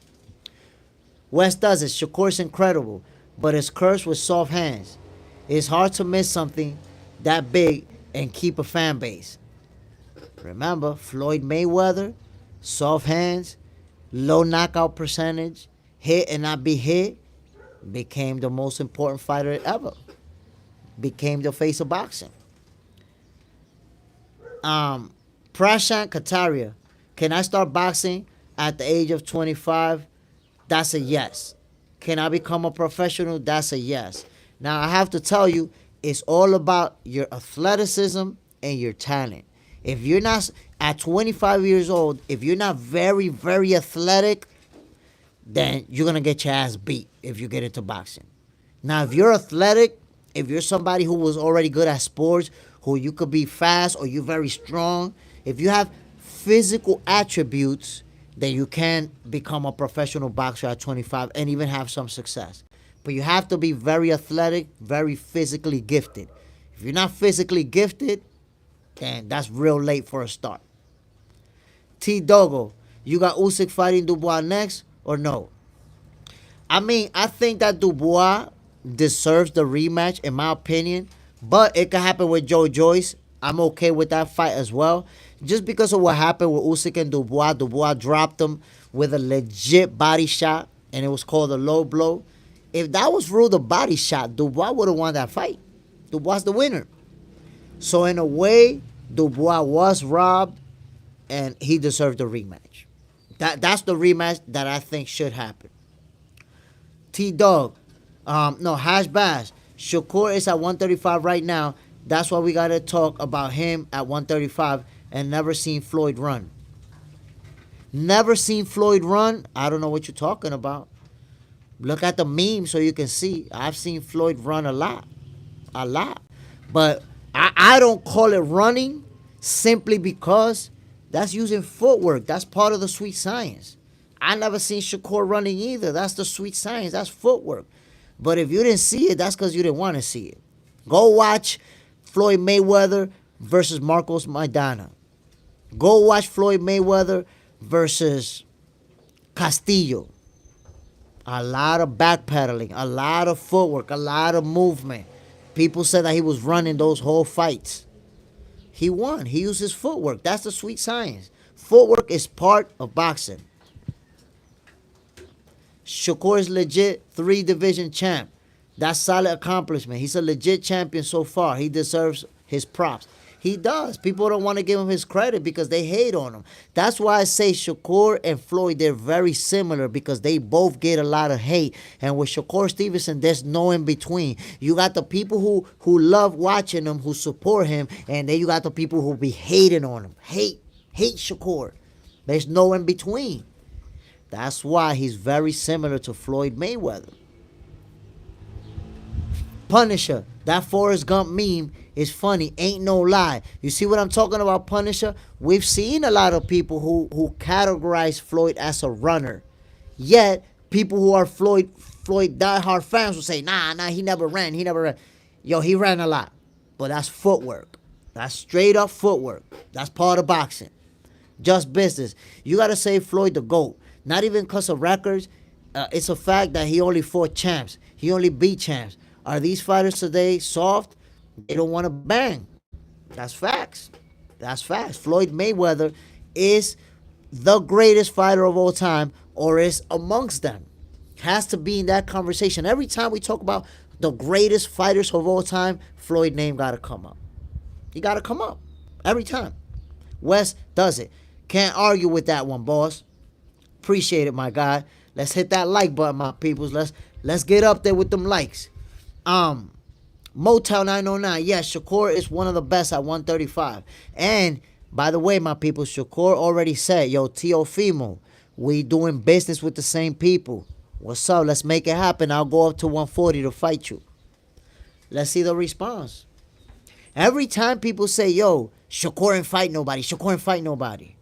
West does it. Shakur's incredible, but is cursed with soft hands. It's hard to miss something that big and keep a fan base. Remember, Floyd Mayweather, soft hands, low knockout percentage, hit and not be hit, became the most important fighter ever. Became the face of boxing. Prashant Kataria, can I start boxing at the age of 25? That's a yes. Can I become a professional? That's a yes. Now, I have to tell you, it's all about your athleticism and your talent. If you're not, at 25 years old, if you're not very, very athletic, then you're going to get your ass beat if you get into boxing. Now, if you're athletic, if you're somebody who was already good at sports, who you could be fast or you're very strong, if you have physical attributes, then you can become a professional boxer at 25 and even have some success. But you have to be very athletic, very physically gifted. If you're not physically gifted, then that's real late for a start. T. Dogo, you got Usyk fighting Dubois next or no? I mean, I think that Dubois deserves the rematch, in my opinion. But it could happen with Joe Joyce. I'm okay with that fight as well. Just because of what happened with Usyk and Dubois. Dubois dropped him with a legit body shot, and it was called a low blow. If that was ruled a body shot, Dubois would have won that fight. Dubois the winner. So in a way, Dubois was robbed, and he deserved the rematch. That's the rematch that I think should happen. T-Dog. Hash Bash. Shakur is at 135 right now. That's why we got to talk about him at 135 and never seen Floyd run. Never seen Floyd run? I don't know what you're talking about. Look at the meme so you can see. I've seen Floyd run a lot. A lot. But I don't call it running simply because that's using footwork. That's part of the sweet science. I never seen Shakur running either. That's the sweet science. That's footwork. But if you didn't see it, that's because you didn't want to see it. Go watch Floyd Mayweather versus Marcos Maidana. Go watch Floyd Mayweather versus Castillo. A lot of backpedaling, a lot of footwork, a lot of movement. People said that he was running those whole fights. He won. He used his footwork. That's the sweet science. Footwork is part of boxing. Shakur is legit 3-division champ. That's solid accomplishment. He's a legit champion so far. He deserves his props. He does. People don't want to give him his credit because they hate on him. That's why I say Shakur and Floyd, they're very similar because they both get a lot of hate. And with Shakur Stevenson, there's no in between. You got the people who love watching him, who support him, and then you got the people who be hating on him. Hate Shakur. There's no in between. That's why he's very similar to Floyd Mayweather. Punisher, that Forrest Gump meme is funny, ain't no lie. You see what I'm talking about, Punisher? We've seen a lot of people who categorize Floyd as a runner. Yet, people who are Floyd diehard fans will say, nah, he never ran. Yo, he ran a lot. But that's footwork. That's straight up footwork. That's part of boxing. Just business. You got to say Floyd the GOAT. Not even because of records. It's a fact that he only fought champs. He only beat champs. Are these fighters today soft? They don't want to bang. That's facts. That's facts. Floyd Mayweather is the greatest fighter of all time, or is amongst them. Has to be in that conversation. Every time we talk about the greatest fighters of all time, Floyd name got to come up. He got to come up. Every time. Wes does it. Can't argue with that one, boss. Appreciate it, my guy. Let's hit that like button, my peoples. Let's get up there with them likes. Motel 909. Yes, Shakur is one of the best at 135. And by the way, my people, Shakur already said, yo, Teofimo, we doing business with the same people. What's up? Let's make it happen. I'll go up to 140 to fight you. Let's see the response. Every time people say, yo, Shakur ain't fight nobody, Shakur ain't fight nobody,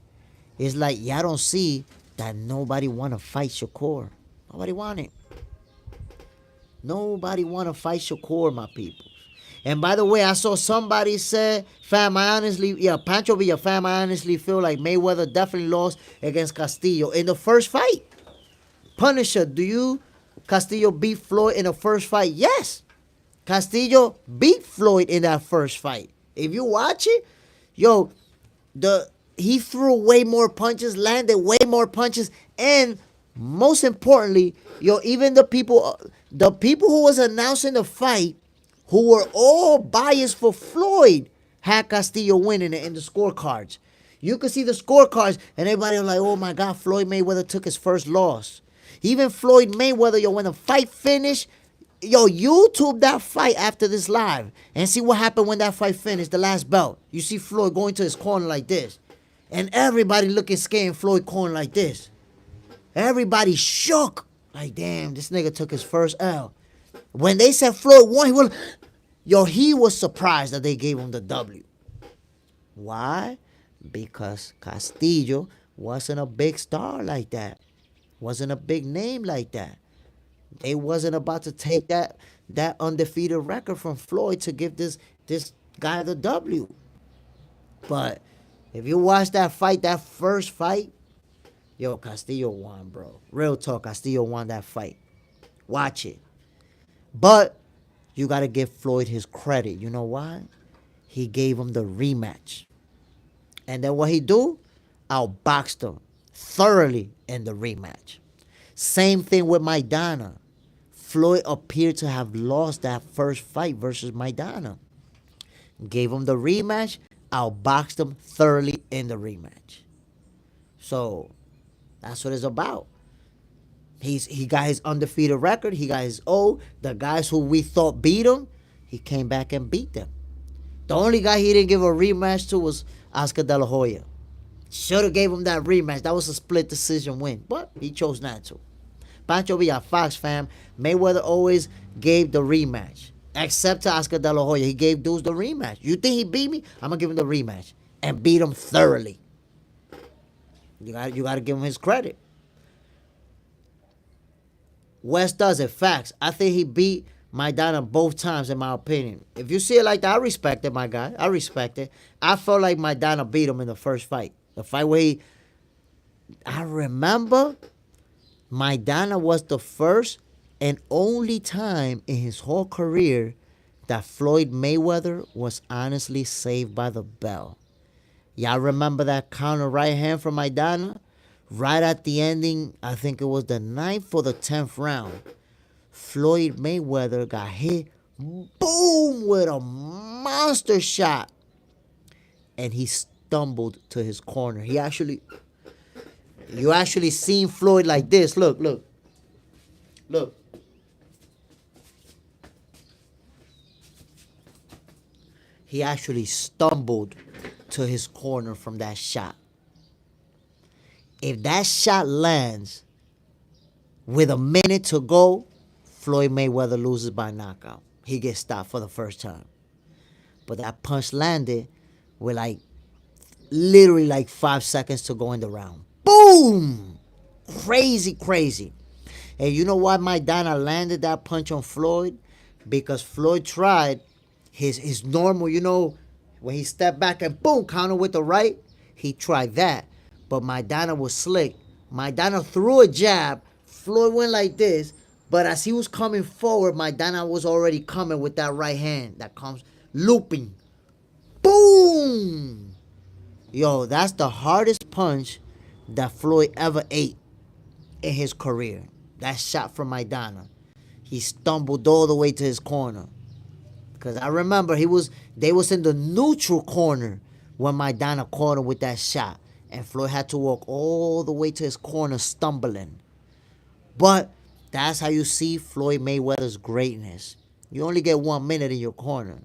it's like, y'all don't see that nobody want to fight Shakur. Nobody want it. Nobody want to fight Shakur, my people. And by the way, I saw somebody say, fam, I honestly, Pancho Villa, fam, I honestly feel like Mayweather definitely lost against Castillo in the first fight. Punisher, Castillo beat Floyd in the first fight? Yes. Castillo beat Floyd in that first fight. If you watch it, yo, he threw way more punches, landed way more punches, and most importantly, yo, even the people who was announcing the fight, who were all biased for Floyd, had Castillo winning it in the scorecards. You could see the scorecards, and everybody was like, oh my God, Floyd Mayweather took his first loss. Even Floyd Mayweather, yo, when the fight finished, yo, YouTube that fight after this live and see what happened when that fight finished, the last belt. You see Floyd going to his corner like this. And everybody looking scared in Floyd corner like this. Everybody shook. Like, damn, this nigga took his first L. When they said Floyd won, he was surprised that they gave him the W. Why? Because Castillo wasn't a big star like that. Wasn't a big name like that. They wasn't about to take that undefeated record from Floyd to give this guy the W. But if you watch that fight, that first fight, yo, Castillo won, bro. Real talk, Castillo won that fight. Watch it. But you got to give Floyd his credit. You know why? He gave him the rematch. And then what he do? Outboxed him thoroughly in the rematch. Same thing with Maidana. Floyd appeared to have lost that first fight versus Maidana. Gave him the rematch, outboxed him thoroughly in the rematch. So that's what it's about. He got his undefeated record. He got his O. The guys who we thought beat him, he came back and beat them. The only guy he didn't give a rematch to was Oscar De La Hoya. Should have gave him that rematch. That was a split decision win, but he chose not to. Pancho Villa, Fox fam, Mayweather always gave the rematch. Except to Oscar De La Hoya. He gave dudes the rematch. You think he beat me? I'm going to give him the rematch. And beat him thoroughly. You got to give him his credit. West does it. Facts. I think he beat Maidana both times, in my opinion. If you see it like that, I respect it, my guy. I respect it. I felt like Maidana beat him in the first fight. The fight where I remember Maidana was the first and only time in his whole career that Floyd Mayweather was honestly saved by the bell. Y'all remember that counter right hand from Maidana? Right at the ending, I think it was the 9th or the 10th round. Floyd Mayweather got hit, boom, with a monster shot. And he stumbled to his corner. You actually seen Floyd like this. Look. He actually stumbled to his corner from that shot. If that shot lands with a minute to go, Floyd Mayweather loses by knockout. He gets stopped for the first time. But that punch landed with literally 5 seconds to go in the round. Boom! Crazy. And you know why Maidana landed that punch on Floyd? Because Floyd tried his normal, when he stepped back and boom, counter with the right. He tried that. But Maidana was slick. Maidana threw a jab. Floyd went like this. But as he was coming forward, Maidana was already coming with that right hand that comes looping. Boom! Yo, that's the hardest punch that Floyd ever ate in his career. That shot from Maidana. He stumbled all the way to his corner. Because I remember they was in the neutral corner when Maidana caught him with that shot. And Floyd had to walk all the way to his corner stumbling. But that's how you see Floyd Mayweather's greatness. You only get 1 minute in your corner.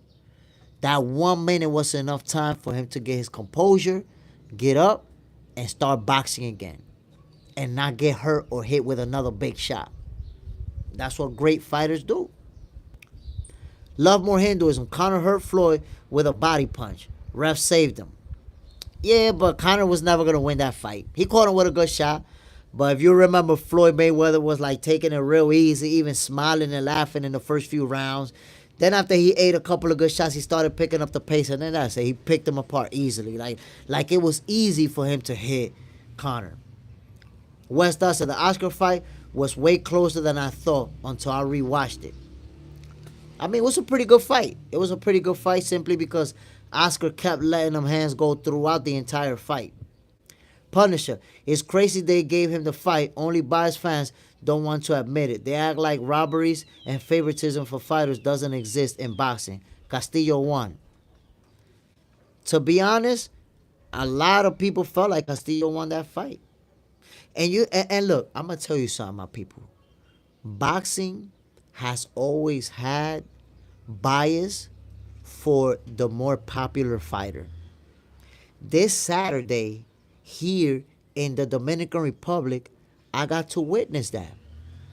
That 1 minute was enough time for him to get his composure, get up, and start boxing again. And not get hurt or hit with another big shot. That's what great fighters do. Love more Hinduism. Conor hurt Floyd with a body punch. Ref saved him. Yeah, but Conor was never going to win that fight. He caught him with a good shot. But if you remember, Floyd Mayweather was taking it real easy, even smiling and laughing in the first few rounds. Then after he ate a couple of good shots, he started picking up the pace. And then that's it. He picked him apart easily. Like it was easy for him to hit Conor. Wes Dustin, the Oscar fight was way closer than I thought until I rewatched it. I mean, it was a pretty good fight. It was a pretty good fight simply because Oscar kept letting them hands go throughout the entire fight. Punisher, it's crazy they gave him the fight. Only biased fans don't want to admit it. They act like robberies and favoritism for fighters doesn't exist in boxing. Castillo won. To be honest, a lot of people felt like Castillo won that fight. And look, I'm going to tell you something, my people. Boxing has always had bias for the more popular fighter. This Saturday, here in the Dominican Republic, I got to witness that.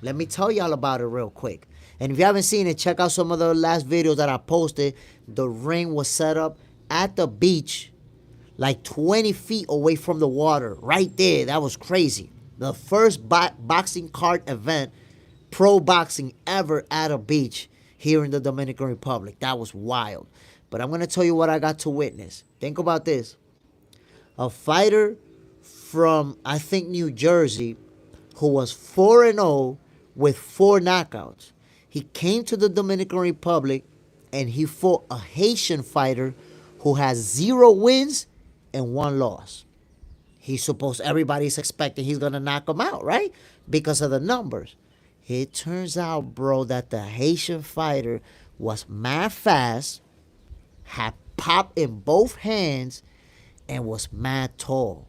Let me tell y'all about it real quick. And if you haven't seen it, check out some of the last videos that I posted. The ring was set up at the beach, 20 feet away from the water, right there. That was crazy. The first boxing card event, pro boxing ever at a beach here in the Dominican Republic. That was wild. But I'm going to tell you what I got to witness. Think about this. A fighter from, I think, New Jersey, who was 4-0 with 4 knockouts. He came to the Dominican Republic and he fought a Haitian fighter who has 0 wins and 1 loss. Everybody's expecting he's going to knock him out, right? Because of the numbers. It turns out, bro, that the Haitian fighter was mad fast, had pop in both hands, and was mad tall.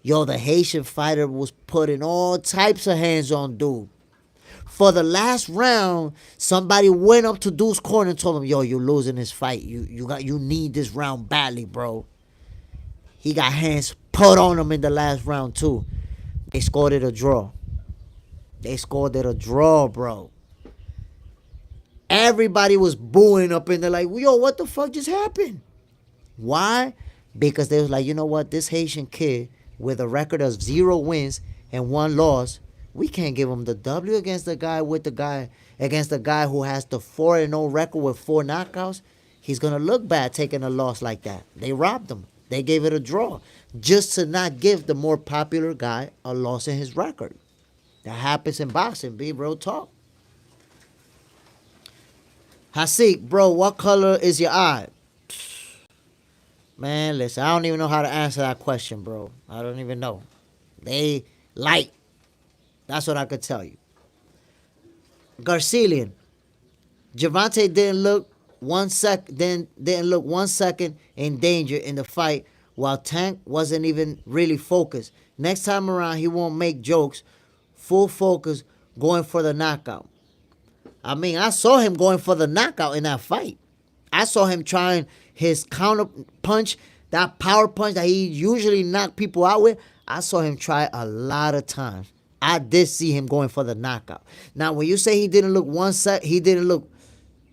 Yo, the Haitian fighter was putting all types of hands on dude. For the last round, somebody went up to dude's corner and told him, yo, you're losing this fight. You need this round badly, bro. He got hands put on him in the last round, too. They scored it a draw. Bro. Everybody was booing up in there yo, what the fuck just happened? Why? Because they was you know what? This Haitian kid with a record of 0 wins and 1 loss, we can't give him the W against the guy who has the 4-0 record with 4 knockouts. He's going to look bad taking a loss like that. They robbed him. They gave it a draw just to not give the more popular guy a loss in his record. That happens in boxing, be real talk. Hasik, bro, what color is your eye? Man, listen, I don't even know how to answer that question, bro. I don't even know. They light. That's what I could tell you. Garcelian. Gervonta didn't look 1 second in danger in the fight, while Tank wasn't even really focused. Next time around, he won't make jokes. Full focus, going for the knockout. I mean, I saw him going for the knockout in that fight. I saw him trying his counter punch, that power punch that he usually knock people out with. I saw him try a lot of times. I did see him going for the knockout. Now, when you say he didn't look he didn't look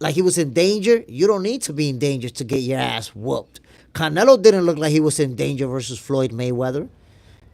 like he was in danger, you don't need to be in danger to get your ass whooped. Canelo didn't look like he was in danger versus Floyd Mayweather.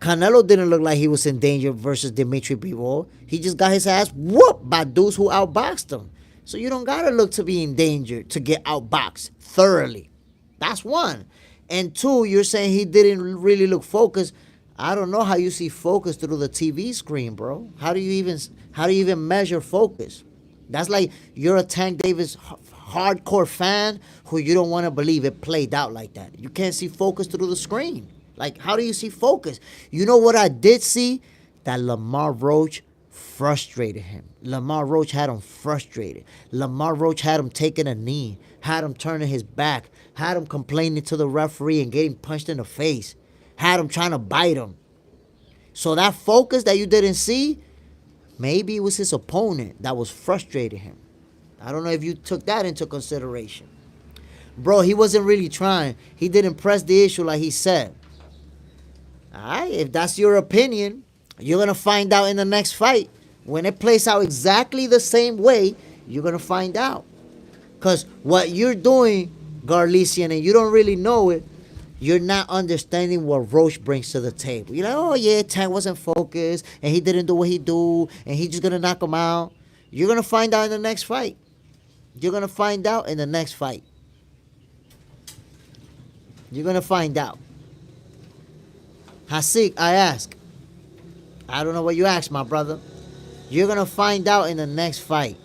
Canelo didn't look like he was in danger versus Dimitri Bivol. He just got his ass whooped by dudes who outboxed him. So you don't gotta look to be in danger to get outboxed thoroughly. That's one. And two, you're saying he didn't really look focused. I don't know how you see focus through the TV screen, bro. How do you even measure focus? That's like you're a Tank Davis hardcore fan who you don't want to believe it played out like that. You can't see focus through the screen. Like, how do you see focus? You know what I did see? That Lamont Roach frustrated him. Lamont Roach had him frustrated. Lamont Roach had him taking a knee, had him turning his back, had him complaining to the referee and getting punched in the face, had him trying to bite him. So that focus that you didn't see, maybe it was his opponent that was frustrating him. I don't know if you took that into consideration. Bro, he wasn't really trying. He didn't press the issue like he said. All right, if that's your opinion, you're going to find out in the next fight. When it plays out exactly the same way, you're going to find out. Because what you're doing, Garlician, and you don't really know it, you're not understanding what Roach brings to the table. You're like, oh, yeah, Tank wasn't focused, and he didn't do what he do, and he's just going to knock him out. You're going to find out in the next fight. You're going to find out in the next fight. You're going to find out. Hasik, I ask. I don't know what you asked, my brother. You're going to find out in the next fight.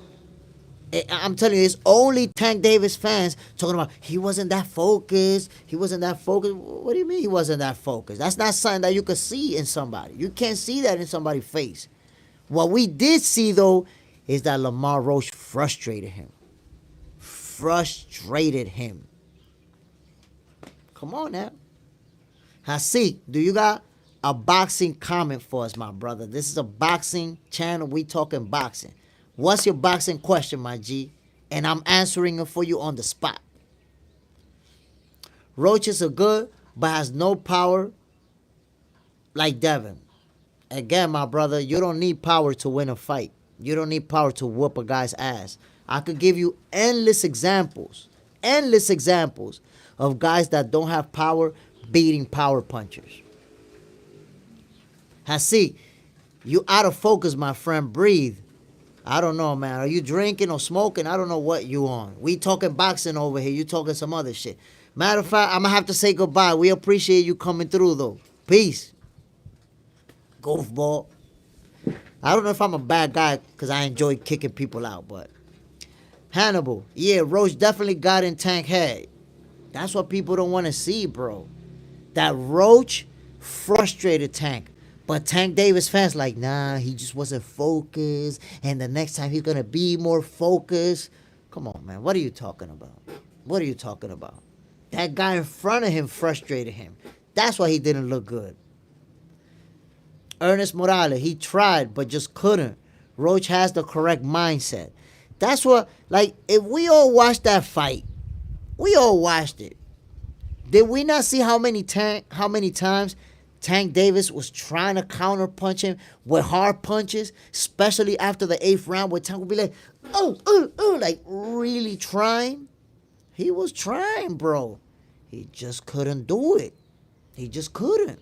I'm telling you, it's only Tank Davis fans talking about he wasn't that focused. He wasn't that focused. What do you mean he wasn't that focused? That's not something that you could see in somebody. You can't see that in somebody's face. What we did see, though, is that Lamont Roach frustrated him. Frustrated him. Come on now. Hasik, do you got a boxing comment for us, my brother? This is a boxing channel. We talking boxing. What's your boxing question, my G? And I'm answering it for you on the spot. Roach is a good, but has no power like Devin. Again, my brother, you don't need power to win a fight. You don't need power to whoop a guy's ass. I could give you endless examples of guys that don't have power beating power punchers. Hasik, you out of focus, my friend. Breathe. I don't know, man. Are you drinking or smoking? I don't know what you on. We talking boxing over here. You talking some other shit. Matter of fact, I'm going to have to say goodbye. We appreciate you coming through, though. Peace. Goofball. I don't know if I'm a bad guy because I enjoy kicking people out, but Hannibal. Yeah, Roach definitely got in Tank head. That's what people don't want to see, bro. That Roach frustrated Tank. But Tank Davis fans like, nah, he just wasn't focused. And the next time he's going to be more focused. Come on, man. What are you talking about? What are you talking about? That guy in front of him frustrated him. That's why he didn't look good. Ernest Morales, he tried, but just couldn't. Roach has the correct mindset. That's what, like, if we all watched that fight, we all watched it. Did we not see how many times Tank Davis was trying to counter punch him with hard punches, especially after the 8th round, where Tank would be like, like really trying? He was trying, bro. He just couldn't do it. He just couldn't.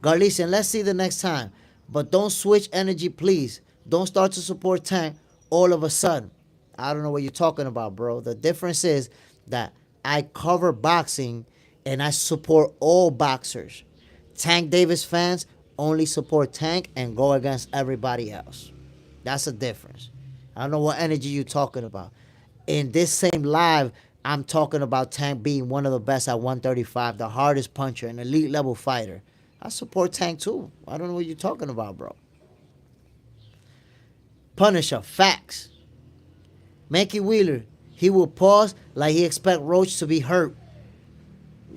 Garlician, let's see the next time. But don't switch energy, please. Don't start to support Tank all of a sudden. I don't know what you're talking about, bro. The difference is that I cover boxing and I support all boxers. Tank Davis fans only support Tank and go against everybody else. That's the difference. I don't know what energy you're talking about. In this same live, I'm talking about Tank being one of the best at 135, the hardest puncher, an elite level fighter. I support Tank too. I don't know what you're talking about, bro. Punisher, facts. Mankey Wheeler, he will pause like he expect Roach to be hurt.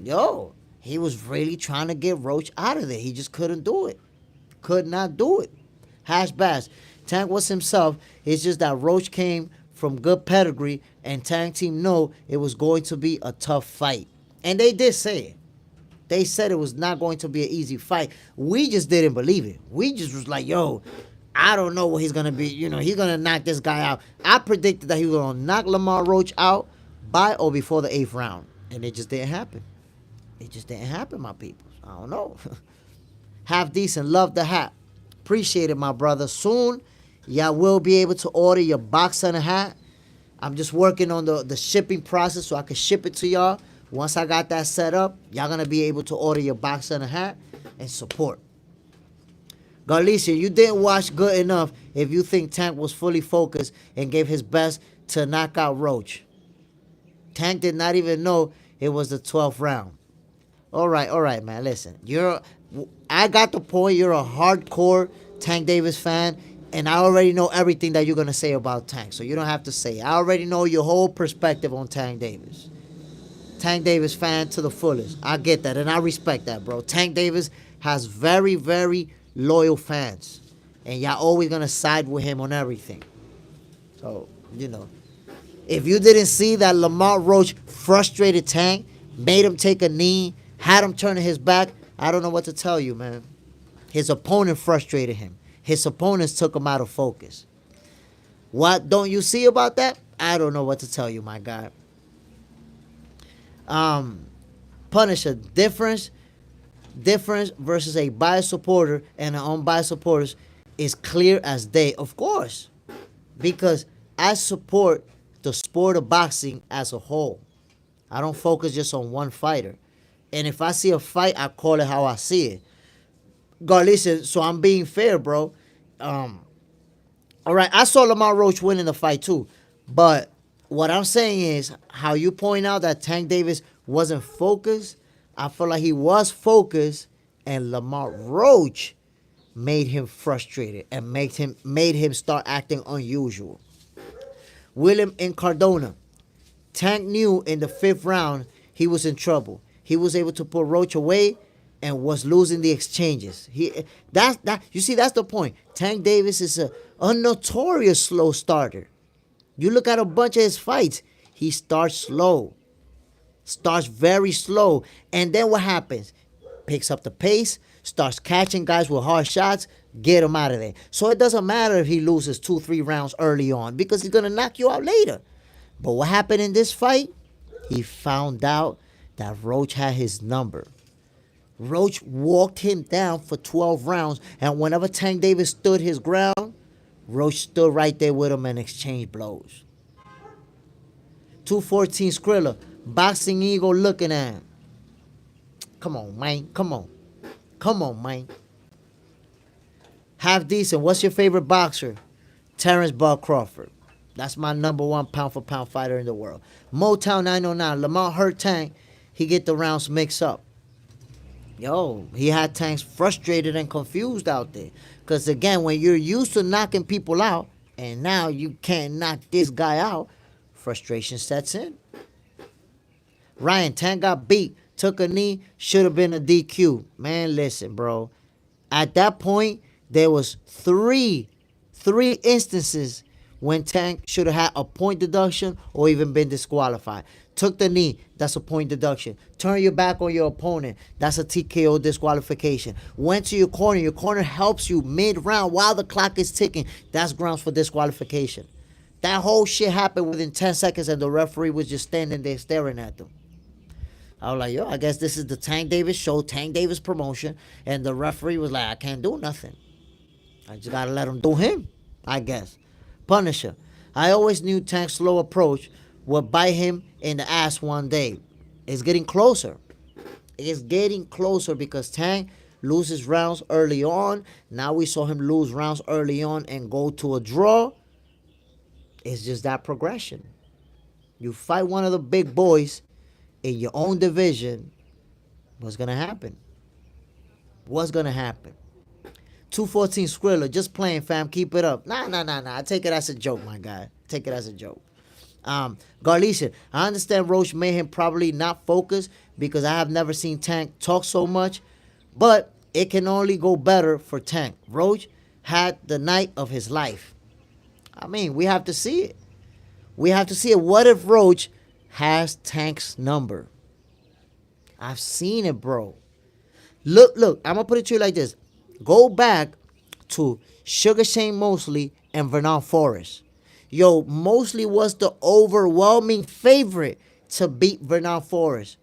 Yo, he was really trying to get Roach out of there. He just couldn't do it. Could not do it. Hash Bash. Tank was himself. It's just that Roach came from good pedigree, and Tank team know it was going to be a tough fight. And they did say it. They said it was not going to be an easy fight. We just didn't believe it. We just was like, yo, I don't know what he's going to be. You know, he's going to knock this guy out. I predicted that he was going to knock Lamont Roach out by or before the 8th round. And it just didn't happen. It just didn't happen, my people. I don't know. Half Decent, love the hat. Appreciate it, my brother. Soon, y'all will be able to order your box and a hat. I'm just working on the shipping process so I can ship it to y'all. Once I got that set up, y'all going to be able to order your box and a hat and support. Garlicia, you didn't watch good enough if you think Tank was fully focused and gave his best to knock out Roach. Tank did not even know it was the 12th round. All right, man. Listen, I got the point. You're a hardcore Tank Davis fan, and I already know everything that you're going to say about Tank, so you don't have to say it. I already know your whole perspective on Tank Davis. Tank Davis fan to the fullest. I get that, and I respect that, bro. Tank Davis has very, very loyal fans, and y'all always going to side with him on everything. So, you know, if you didn't see that Lamont Roach frustrated Tank, made him take a knee, had him turning his back, I don't know what to tell you, man. His opponent frustrated him. His opponents took him out of focus. What don't you see about that? I don't know what to tell you, my guy. Punisher, difference versus a biased supporter and an unbiased supporter is clear as day. Of course, because I support the sport of boxing as a whole. I don't focus just on one fighter. And if I see a fight, I call it how I see it. God, listen, so I'm being fair, bro. All right, I saw Lamont Roach winning the fight too. But what I'm saying is, how you point out that Tank Davis wasn't focused, I feel like he was focused, and Lamont Roach made him frustrated and made him start acting unusual. William in Cardona. Tank knew in the 5th round he was in trouble. He was able to put Roach away and was losing the exchanges. You see, that's the point. Tank Davis is a notorious slow starter. You look at a bunch of his fights, he starts slow. Starts very slow. And then what happens? Picks up the pace, starts catching guys with hard shots, get him out of there. So it doesn't matter if he loses 2-3 rounds early on because he's going to knock you out later. But what happened in this fight? He found out that Roach had his number. Roach walked him down for 12 rounds, and whenever Tank Davis stood his ground, Roach stood right there with him and exchanged blows. 214 Skrilla, Boxing Eagle looking at him. Come on, man. Come on, man. Half Decent, what's your favorite boxer? Terrence Bud Crawford. That's my number 1 pound-for-pound fighter in the world. Motown 909, Lamont hurt Tank. He get the rounds mixed up. Yo, he had Tanks frustrated and confused out there. Because, again, when you're used to knocking people out, and now you can't knock this guy out, frustration sets in. Ryan, Tank got beat, took a knee, should have been a DQ. Man, listen, bro. At that point, there was three instances when Tank should have had a point deduction or even been disqualified. Took the knee, that's a point deduction. Turn your back on your opponent, that's a TKO disqualification. Went to your corner helps you mid-round while the clock is ticking, that's grounds for disqualification. That whole shit happened within 10 seconds and the referee was just standing there staring at them. I was like, yo, I guess this is the Tank Davis show, Tank Davis promotion, and the referee was like, I can't do nothing. I just gotta let him do him, I guess. Punisher, I always knew Tank's slow approach would bite him in the ass one day. It's getting closer. It's getting closer because Tank loses rounds early on. Now we saw him lose rounds early on and go to a draw. It's just that progression. You fight one of the big boys in your own division, what's going to happen? What's going to happen? 214 Skrilla, just playing, fam. Keep it up. Nah. I take it as a joke, my guy. Take it as a joke. Garlisha, I understand Roach made him probably not focus because I have never seen Tank talk so much, but it can only go better for Tank. Roach had the night of his life. I mean, we have to see it. We have to see it. What if Roach has Tank's number? I've seen it, bro. Look, I'm going to put it to you like this. Go back to Sugar Shane Mosley and Vernon Forrest. Yo, Mosley was the overwhelming favorite to beat Vernon Forrest.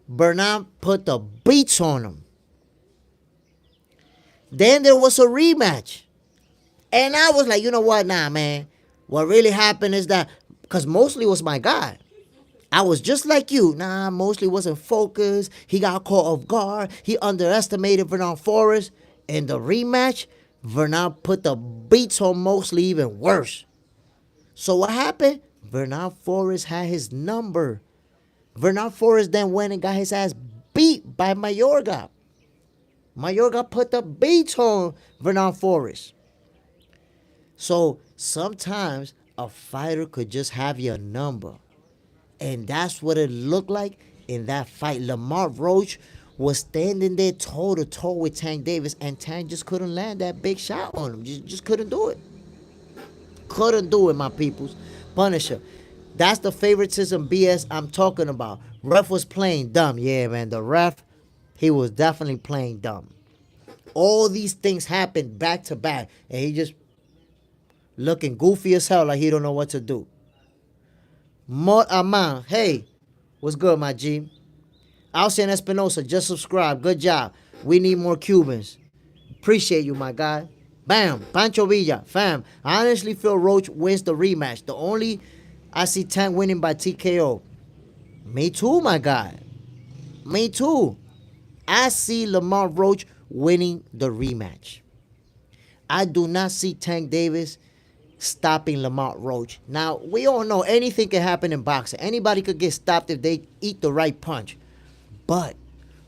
Vernon put the beats on him. Then there was a rematch. And I was like, you know what? Nah, man. What really happened is that, because Mosley was my guy. I was just like you. Nah, Mosley wasn't focused. He got caught off guard. He underestimated Vernon Forrest. In the rematch, Vernon put the beats on Mosley even worse. So what happened? Vernon Forrest had his number. Vernon Forrest then went and got his ass beat by Mayorga. Mayorga put the beats on Vernon Forrest. So sometimes a fighter could just have your number. And that's what it looked like in that fight. Lamont Roach was standing there toe-to-toe with Tank Davis, and Tank just couldn't land that big shot on him. Just couldn't do it. Couldn't do it, my peoples. Punisher. That's the favoritism BS I'm talking about. Ref was playing dumb. Yeah, man, the ref, he was definitely playing dumb. All these things happened back to back, and he just looking goofy as hell like he don't know what to do. Mort Aman, hey, what's good, my G? Alcian Espinosa, just subscribe. Good job. We need more Cubans. Appreciate you, my guy. Bam. Pancho Villa, fam. I honestly feel Roach wins the rematch. The only I see Tank winning by TKO. Me too, my guy. Me too. I see Lamont Roach winning the rematch. I do not see Tank Davis stopping Lamont Roach. Now, we all know anything can happen in boxing. Anybody could get stopped if they eat the right punch. But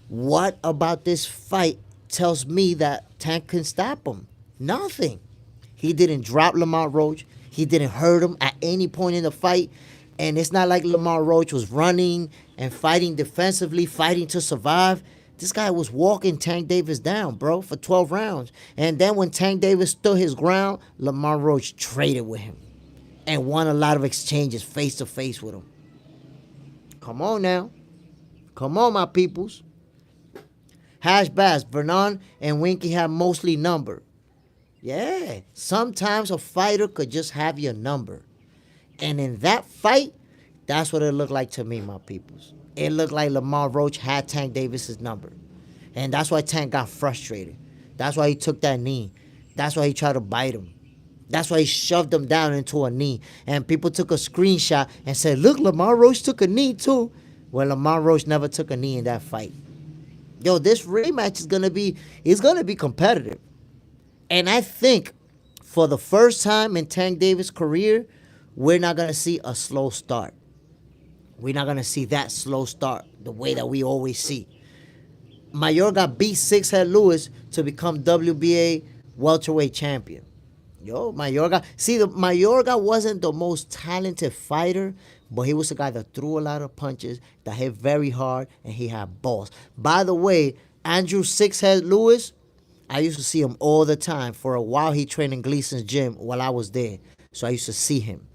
what about this fight tells me that Tank can stop him? Nothing. He didn't drop Lamont Roach. He didn't hurt him at any point in the fight. And it's not like Lamont Roach was running and fighting defensively, fighting to survive. This guy was walking Tank Davis down, bro, for 12 rounds. And then when Tank Davis stood his ground, Lamont Roach traded with him and won a lot of exchanges face-to-face with him. Come on now. Come on, my peoples. Hash Bass, Vernon and Winky have mostly number. Yeah, sometimes a fighter could just have your number. And in that fight, that's what it looked like to me, my peoples. It looked like Lamont Roach had Tank Davis's number. And that's why Tank got frustrated. That's why he took that knee. That's why he tried to bite him. That's why he shoved him down into a knee. And people took a screenshot and said, look, Lamont Roach took a knee too. Well, Lamont Roach never took a knee in that fight. Yo, this rematch is gonna be competitive. And I think for the first time in Tank Davis' career, we're not gonna see a slow start. We're not gonna see that slow start the way that we always see. Mayorga beat Six-Head Lewis to become WBA welterweight champion. Yo, Mayorga. See, Mayorga wasn't the most talented fighter, but he was a guy that threw a lot of punches, that hit very hard, and he had balls. By the way, Andrew Six-Head Lewis, I used to see him all the time. For a while, he trained in Gleason's gym while I was there, so I used to see him.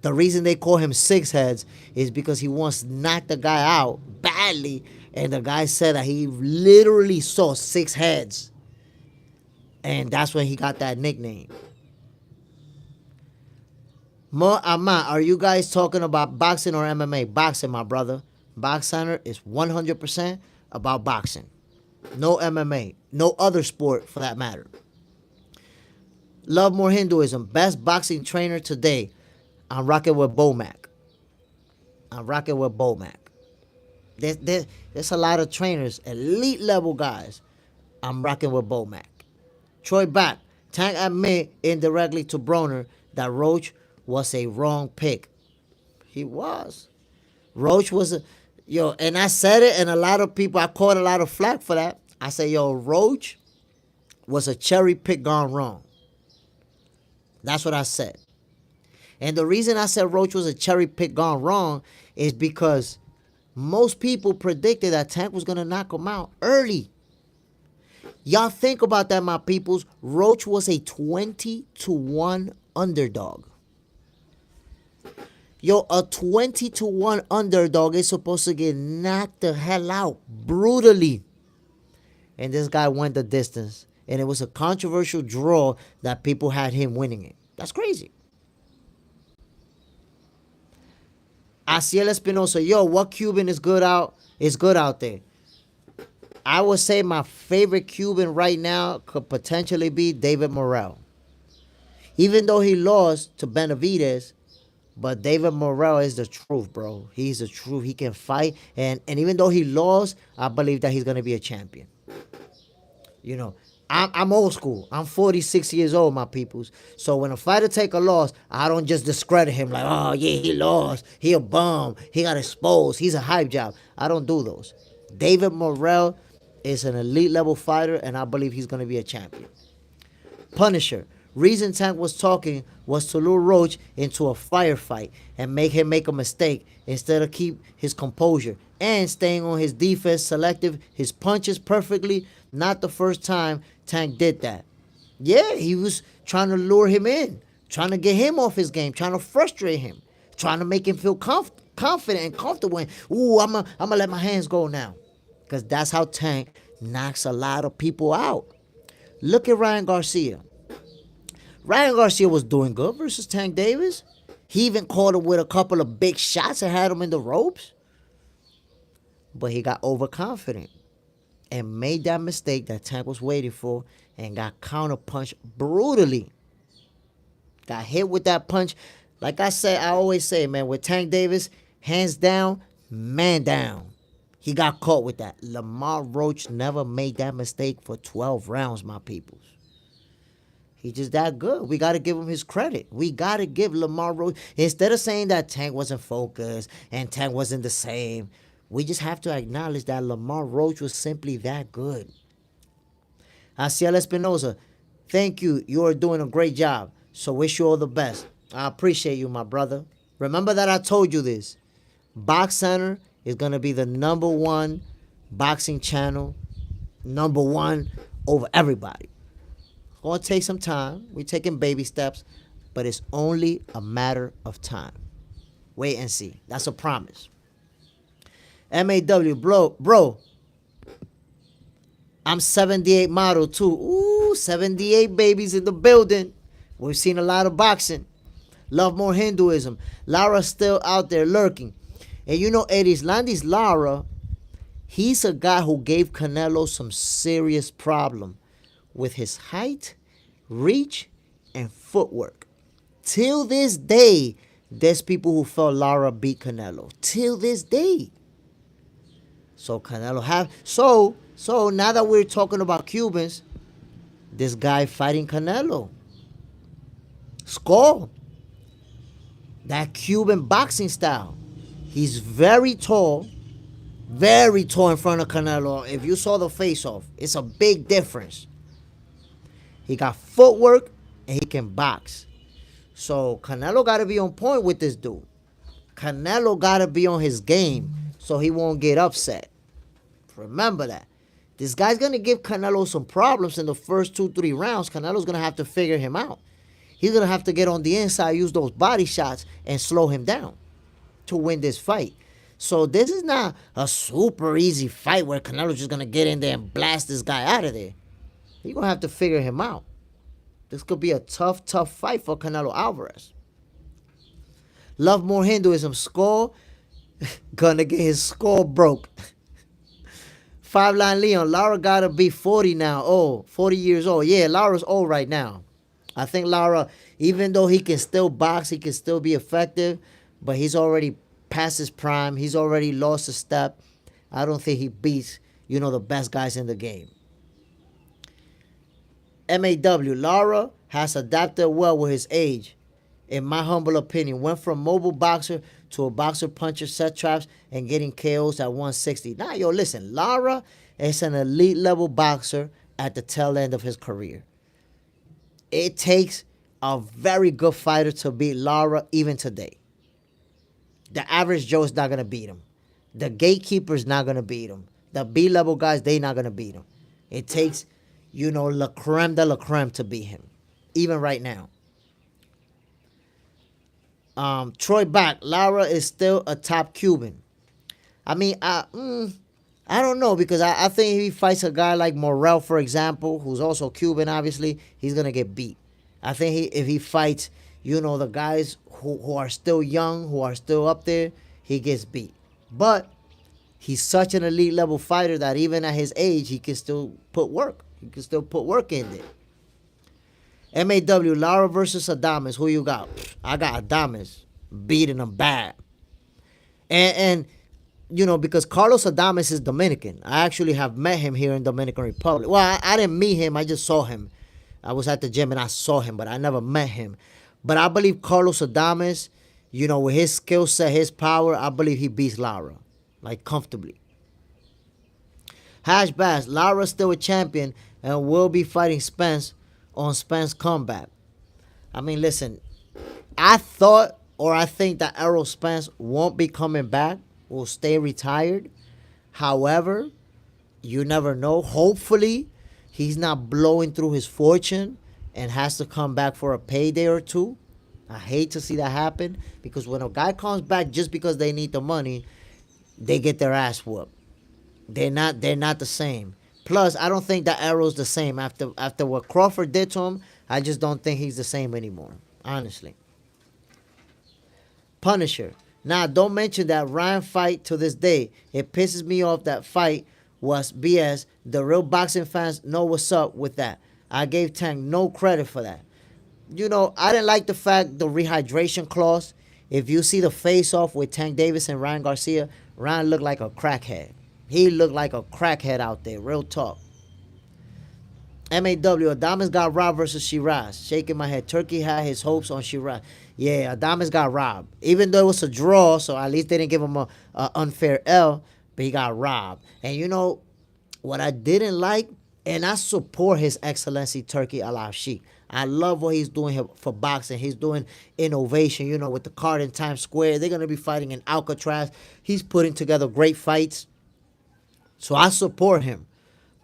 The reason they call him Six Heads is because he once knocked the guy out badly, and the guy said that he literally saw 6 heads. And that's when he got that nickname. Mo Ama, are you guys talking about boxing or MMA? Boxing, my brother. Box Center is 100% about boxing. No MMA. No other sport for that matter. Love More Hinduism. Best boxing trainer today. I'm rocking with Bomac. There's a lot of trainers, elite level guys. I'm rocking with Bomac. Troy Back. Tank admit indirectly to Broner that Roach was a wrong pick. He was. Roach was and I said it, and a lot of people, I caught a lot of flack for that. I said, yo, Roach was a cherry pick gone wrong. That's what I said. And the reason I said Roach was a cherry pick gone wrong is because most people predicted that Tank was going to knock him out early. Y'all think about that, my peoples. Roach was a 20-1 underdog. Yo, a 20-1 underdog is supposed to get knocked the hell out brutally. And this guy went the distance. And it was a controversial draw that people had him winning it. That's crazy. Asiel Espinosa, yo, what Cuban is good out there? I would say my favorite Cuban right now could potentially be David Morrell. Even though he lost to Benavidez, but David Morrell is the truth, bro. He's the truth. He can fight. And even though he lost, I believe that he's going to be a champion. You know, I'm old school. I'm 46 years old, my peoples. So when a fighter take a loss, I don't just discredit him like, oh, yeah, he lost. He a bum. He got exposed. He's a hype job. I don't do those. David Morrell is an elite level fighter, and I believe he's going to be a champion. Punisher. Reason Tank was talking was to lure Roach into a firefight and make him make a mistake instead of keep his composure and staying on his defense, selective his punches perfectly. Not the first time Tank did that. Yeah, he was trying to lure him in, trying to get him off his game, trying to frustrate him, trying to make him feel confident and comfortable. And, ooh, I'm gonna let my hands go now. Because that's how Tank knocks a lot of people out. Look at Ryan Garcia. Ryan Garcia was doing good versus Tank Davis. He even caught him with a couple of big shots and had him in the ropes. But he got overconfident and made that mistake that Tank was waiting for and got counterpunched brutally. Got hit with that punch. Like I always say, man, with Tank Davis, hands down, man down. He got caught with that. Lamont Roach never made that mistake for 12 rounds, my peoples. He's just that good. We got to give him his credit. We got to give Lamont Roach, instead of saying that Tank wasn't focused and Tank wasn't the same, we just have to acknowledge that Lamont Roach was simply that good. Asiel Espinosa, thank you. You are doing a great job. So wish you all the best. I appreciate you, my brother. Remember that I told you this. Box Center is going to be the #1 boxing channel, #1 over everybody. It's going to take some time. We're taking baby steps, but it's only a matter of time. Wait and see. That's a promise. MAW, bro, I'm 78 model too. Ooh, 78 babies in the building. We've seen a lot of boxing. Love more Hinduism. Lara still out there lurking. And you know, Landis Lara, he's a guy who gave Canelo some serious problem with his height, reach, and footwork. Till this day, there's people who felt Lara beat Canelo. Till this day. So Canelo So now that we're talking about Cubans, this guy fighting Canelo. Skull. That Cuban boxing style. He's very tall in front of Canelo. If you saw the face-off, it's a big difference. He got footwork and he can box. So Canelo got to be on point with this dude. Canelo got to be on his game so he won't get upset. Remember that. This guy's going to give Canelo some problems in the first 2-3 rounds. Canelo's going to have to figure him out. He's going to have to get on the inside, use those body shots, and slow him down to win this fight. So this is not a super easy fight where Canelo's just going to get in there and blast this guy out of there. You're going to have to figure him out. This could be a tough fight for Canelo Alvarez. Love more Hinduism. Skull, gonna get his skull broke. 5-Line Leon, Lara gotta be 40 now. Oh, 40 years old. Yeah, Lara's old right now. I think Lara, even though he can still box, he can still be effective, but he's already past his prime. He's already lost a step. I don't think he beats, the best guys in the game. MAW, Lara has adapted well with his age. In my humble opinion, went from mobile boxer to a boxer puncher, set traps, and getting KOs at 160. Now, listen, Lara is an elite level boxer, at the tail end of his career. It takes a very good fighter to beat Lara even today. The average Joe is not going to beat him. The gatekeeper's not going to beat him. The B-level guys, they not going to beat him. It takes, la creme de la creme to beat him. Even right now. Troy back. Lara is still a top Cuban. I mean, I don't know, because I think if he fights a guy like Morrell, for example, who's also Cuban, obviously, he's going to get beat. I think if he fights, the guys who are still young, who are still up there, he gets beat. But he's such an elite level fighter that even at his age, he can still put work. He can still put work in there. MAW, Lara versus Adames. Who you got? I got Adames beating him bad. And because Carlos Adames is Dominican. I actually have met him here in Dominican Republic. Well, I didn't meet him. I just saw him. I was at the gym and I saw him, but I never met him. But I believe Carlos Adames, with his skill set, his power, I believe he beats Lara, like, comfortably. Hash Bass, Lara's still a champion and will be fighting Spence on Spence comeback. I mean, listen, I think that Errol Spence won't be coming back, will stay retired. However, you never know. Hopefully, he's not blowing through his fortune and has to come back for a payday or two. I hate to see that happen, because when a guy comes back just because they need the money, they get their ass whooped. They're not the same. Plus, I don't think that Errol's the same. After what Crawford did to him, I just don't think he's the same anymore, honestly. Punisher. Now, don't mention that Ryan fight to this day. It pisses me off. That fight was BS. The real boxing fans know what's up with that. I gave Tank no credit for that. I didn't like the rehydration clause. If you see the face-off with Tank Davis and Ryan Garcia, Ryan looked like a crackhead. He looked like a crackhead out there, real talk. MAW, Adames got robbed versus Shiraz. Shaking my head. Turkey had his hopes on Shiraz. Yeah, Adames got robbed. Even though it was a draw, so at least they didn't give him a unfair L, but he got robbed. And what I didn't like, and I support His Excellency Turkey Al-Sheikh. I love what he's doing for boxing. He's doing innovation, with the card in Times Square. They're going to be fighting in Alcatraz. He's putting together great fights. So I support him.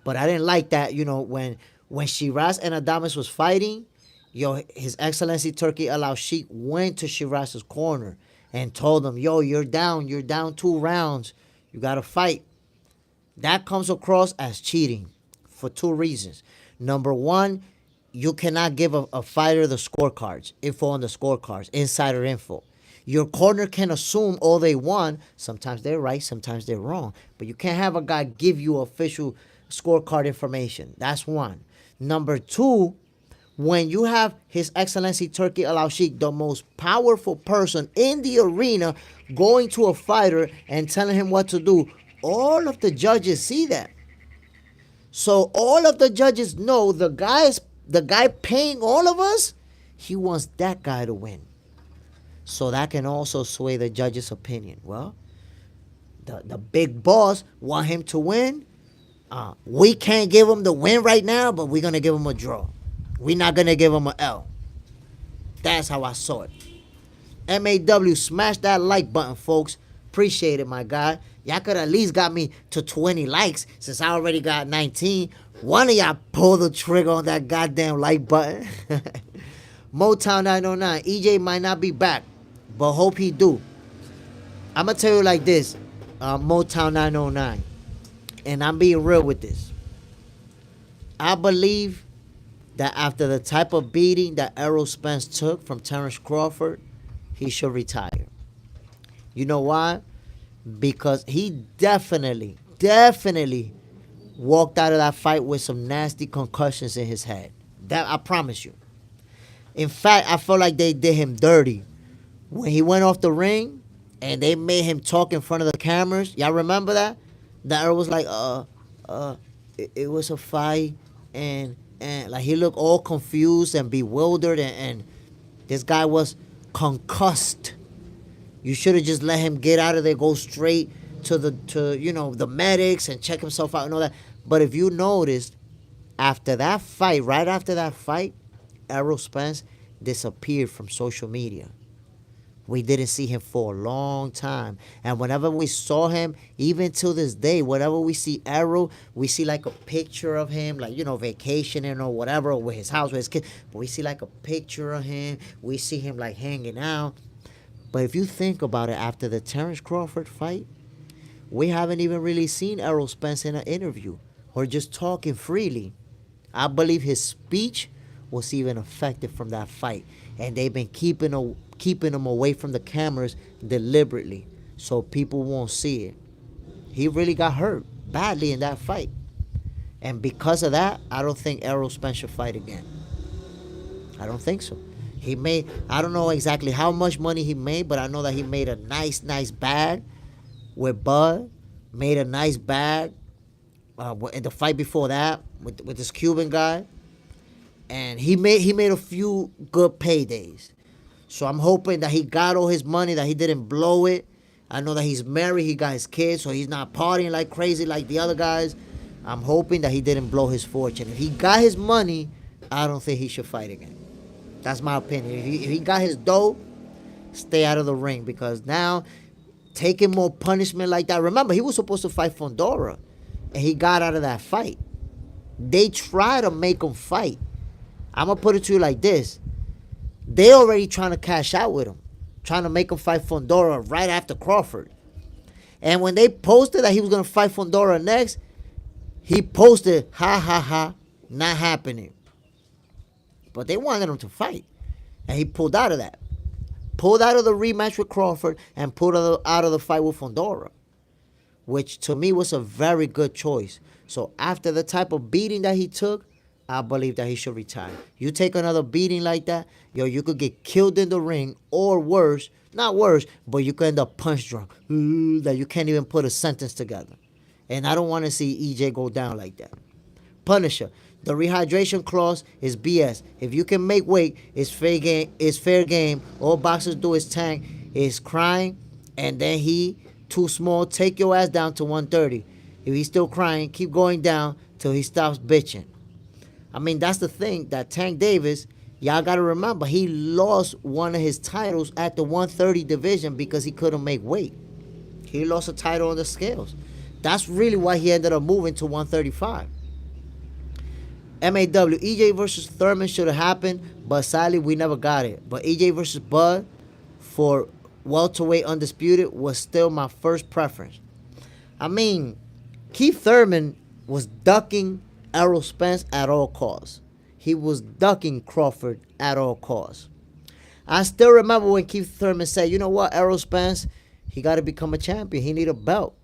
But I didn't like that, when Shiraz and Adames was fighting, His Excellency Turkey Al-Sheikh went to Shiraz's corner and told him, you're down 2 rounds. You got to fight. That comes across as cheating for 2 reasons. Number 1, you cannot give a fighter the scorecards, info on the scorecards, insider info. Your corner can assume all they want. Sometimes they're right, sometimes they're wrong. But you can't have a guy give you official scorecard information. That's 1. Number 2, when you have His Excellency Turkey Al-Sheikh, the most powerful person in the arena, going to a fighter and telling him what to do, all of the judges see that. So all of the judges know the guy paying all of us, he wants that guy to win. So that can also sway the judge's opinion. Well, the big boss want him to win. We can't give him the win right now, but we're going to give him a draw. We're not going to give him an L. That's how I saw it. MAW, smash that like button, folks. Appreciate it, my guy. Y'all could at least got me to 20 likes since I already got 19. One of y'all pull the trigger on that goddamn like button. Motown 909. EJ might not be back, but hope he do. I'm going to tell you like this, Motown 909. And I'm being real with this. I believe that after the type of beating that Errol Spence took from Terrence Crawford, he should retire. You know why? Because he definitely walked out of that fight with some nasty concussions in his head. That I promise you. In fact, I felt like they did him dirty. When he went off the ring and they made him talk in front of the cameras. Y'all remember that? That Errol was like, it was a fight, and like he looked all confused and bewildered, and this guy was concussed. You should have just let him get out of there, go straight to the medics and check himself out and all that. But if you noticed, After that fight, right after that fight, Errol Spence disappeared from social media. We didn't see him for a long time. And whenever we saw him, even to this day, whenever we see Errol, we see like a picture of him, like, vacationing or whatever, or with his house, with his kids. But we see like a picture of him. We see him like hanging out. But if you think about it, after the Terrence Crawford fight, we haven't even really seen Errol Spence in an interview or just talking freely. I believe his speech was even affected from that fight. And they've been keeping him away from the cameras deliberately so people won't see it. He really got hurt badly in that fight. And because of that, I don't think Errol Spence should fight again. I don't think so. I don't know exactly how much money he made, but I know that he made a nice bag with Bud. Made a nice bag in the fight before that with this Cuban guy. And he made a few good paydays. So I'm hoping that he got all his money, that he didn't blow it. I know that he's married, he got his kids, so he's not partying like crazy like the other guys. I'm hoping that he didn't blow his fortune. If he got his money, I don't think he should fight again. That's my opinion. If he got his dough, stay out of the ring, because now taking more punishment like that. Remember, he was supposed to fight Fundora, and he got out of that fight. They try to make him fight. I'm going to put it to you like this. They already trying to cash out with him. Trying to make him fight Fundora right after Crawford. And when they posted that he was going to fight Fundora next, he posted, ha, ha, ha, not happening. But they wanted him to fight. And he pulled out of that. Pulled out of the rematch with Crawford and pulled out of the fight with Fundora. Which to me was a very good choice. So after the type of beating that he took, I believe that he should retire. You take another beating like that, you could get killed in the ring, or worse, not worse, but you could end up punch drunk. That you can't even put a sentence together. And I don't want to see EJ go down like that. Punisher, the rehydration clause is BS. If you can make weight, it's fair game. It's fair game. All boxers do is tank, is crying, and then he too small. Take your ass down to 130. If he's still crying, keep going down till he stops bitching. I mean, that's the thing, that Tank Davis, y'all got to remember, he lost one of his titles at the 130 division because he couldn't make weight. He lost a title on the scales. That's really why he ended up moving to 135. MAW, EJ versus Thurman should have happened, but sadly, we never got it. But EJ versus Bud for welterweight undisputed was still my first preference. I mean, Keith Thurman was ducking Errol Spence at all costs. He was ducking Crawford at all costs. I still remember when Keith Thurman said, you know what, Errol Spence, he got to become a champion. He need a belt.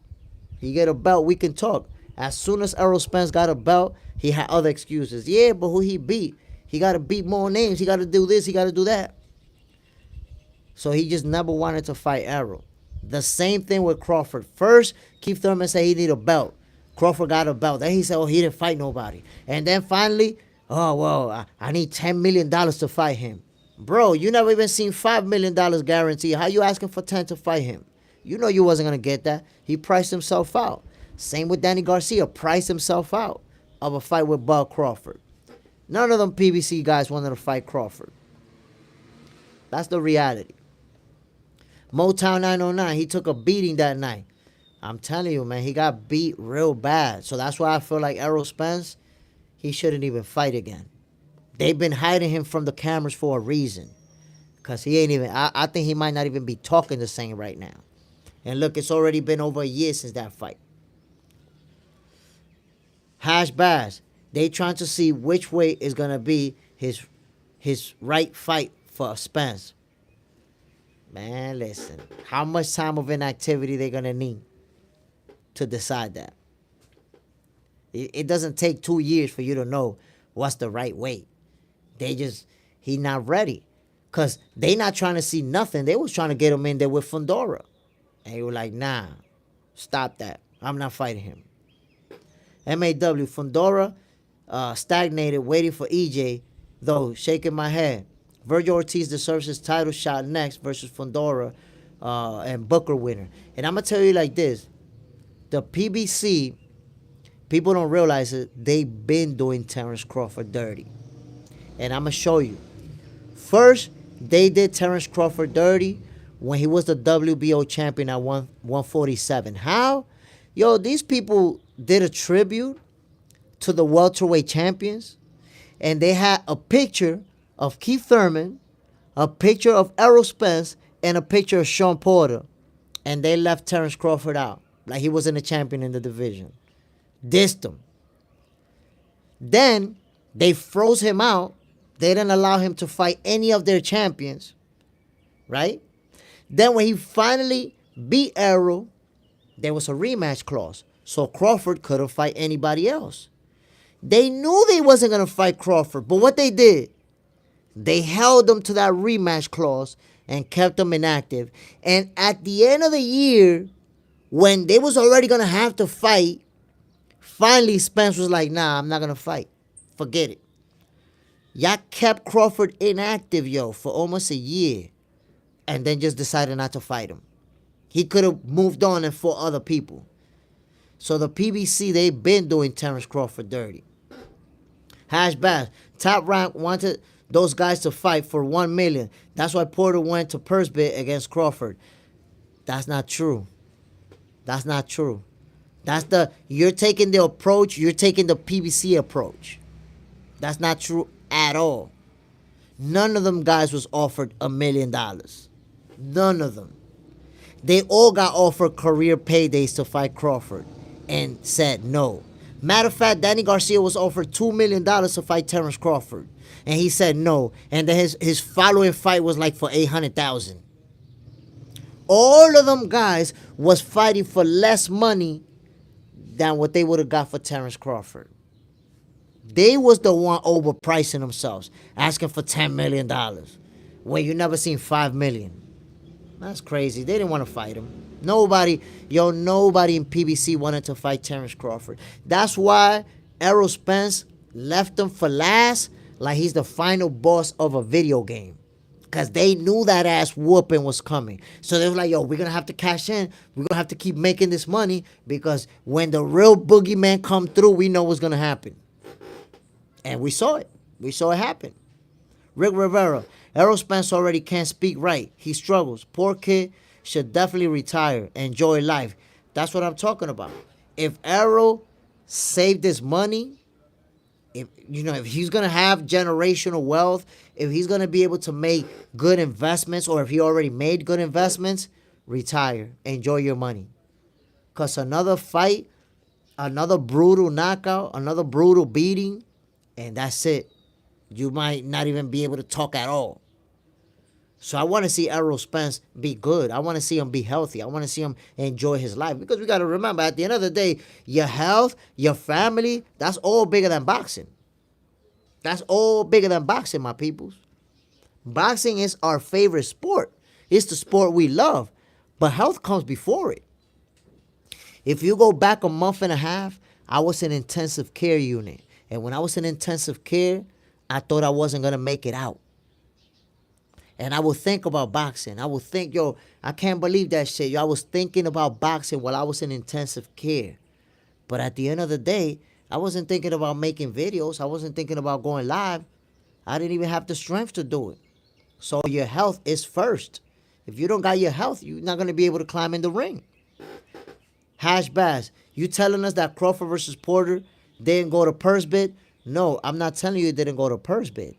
He get a belt, we can talk. As soon as Errol Spence got a belt, he had other excuses. Yeah, but who he beat? He got to beat more names. He got to do this. He got to do that. So he just never wanted to fight Errol. The same thing with Crawford. First, Keith Thurman said he need a belt. Crawford got a belt. Then he said, oh, he didn't fight nobody. And then finally, oh, well, I need $10 million to fight him. Bro, you never even seen $5 million guaranteed. How you asking for 10 to fight him? You know you wasn't going to get that. He priced himself out. Same with Danny Garcia. Priced himself out of a fight with Bud Crawford. None of them PBC guys wanted to fight Crawford. That's the reality. Motown 909, he took a beating that night. I'm telling you, man, he got beat real bad. So that's why I feel like Errol Spence, he shouldn't even fight again. They've been hiding him from the cameras for a reason. Because he ain't even, I think he might not even be talking the same right now. And look, it's already been over a year since that fight. Hash Bass, they trying to see which way is going to be his right fight for Spence. Man, listen, how much time of inactivity they going to need to decide that? It doesn't take 2 years for you to know what's the right weight. He not ready. Because they not trying to see nothing. They was trying to get him in there with Fundora. And he was like, nah, stop that. I'm not fighting him. MAW, Fundora stagnated, waiting for EJ, though, shaking my head. Virgil Ortiz deserves his title shot next versus Fundora and Booker winner. And I'm going to tell you like this. The PBC People don't realize it. They've been doing Terrence Crawford dirty. And I'm going to show you. First, they did Terrence Crawford dirty when he was the WBO champion at 147. How? Yo, these people did a tribute to the welterweight champions, and they had a picture of Keith Thurman, a picture of Errol Spence, and a picture of Sean Porter. And they left Terrence Crawford out, like he wasn't a champion in the division. Dissed him. Then they froze him out. They didn't allow him to fight any of their champions, right? Then when he finally beat Errol, there was a rematch clause. So Crawford couldn't fight anybody else. They knew they wasn't going to fight Crawford, but what they did, they held him to that rematch clause and kept him inactive. And at the end of the year, when they was already going to have to fight, finally Spence was like, nah, I'm not going to fight. Forget it. Y'all kept Crawford inactive, yo, for almost a year, and then just decided not to fight him. He could have moved on and fought other people. So the PBC, they've been doing Terrence Crawford dirty. Hash Bash, Top Rank wanted those guys to fight for $1 million. That's why Porter went to purse bid against Crawford. That's not true. That's not true. You're taking the approach, you're taking the PBC approach. That's not true at all. None of them guys was offered $1 million. None of them. They all got offered career paydays to fight Crawford and said no. Matter of fact, Danny Garcia was offered $2 million to fight Terrence Crawford, and he said no. And then his following fight was like for $800,000. All of them guys was fighting for less money than what they would have got for Terrence Crawford. They was the one overpricing themselves, asking for $10 million, when you never seen $5 million. That's crazy. They didn't want to fight him. Nobody in PBC wanted to fight Terrence Crawford. That's why Errol Spence left him for last, like he's the final boss of a video game. Because they knew that ass whooping was coming. So they were like, yo, we're going to have to cash in. We're going to have to keep making this money, because when the real boogeyman come through, we know what's going to happen. And we saw it. We saw it happen. Rick Rivera, Errol Spence already can't speak right. He struggles. Poor kid, should definitely retire. Enjoy life. That's what I'm talking about. If Errol saved his money, if he's going to have generational wealth, if he's going to be able to make good investments, or if he already made good investments, retire. Enjoy your money. Because another fight, another brutal knockout, another brutal beating, and that's it. You might not even be able to talk at all. So I want to see Errol Spence be good. I want to see him be healthy. I want to see him enjoy his life. Because we got to remember, at the end of the day, your health, your family, that's all bigger than boxing. That's all bigger than boxing, my peoples. Boxing is our favorite sport. It's the sport we love. But health comes before it. If you go back a month and a half, I was in intensive care unit. And when I was in intensive care, I thought I wasn't going to make it out. And I would think about boxing. I would think, yo, I can't believe that shit. Yo, I was thinking about boxing while I was in intensive care. But at the end of the day, I wasn't thinking about making videos. I wasn't thinking about going live. I didn't even have the strength to do it. So your health is first. If you don't got your health, you're not going to be able to climb in the ring. Hash Bass, you telling us that Crawford versus Porter didn't go to purse bid? No, I'm not telling you it didn't go to purse bid.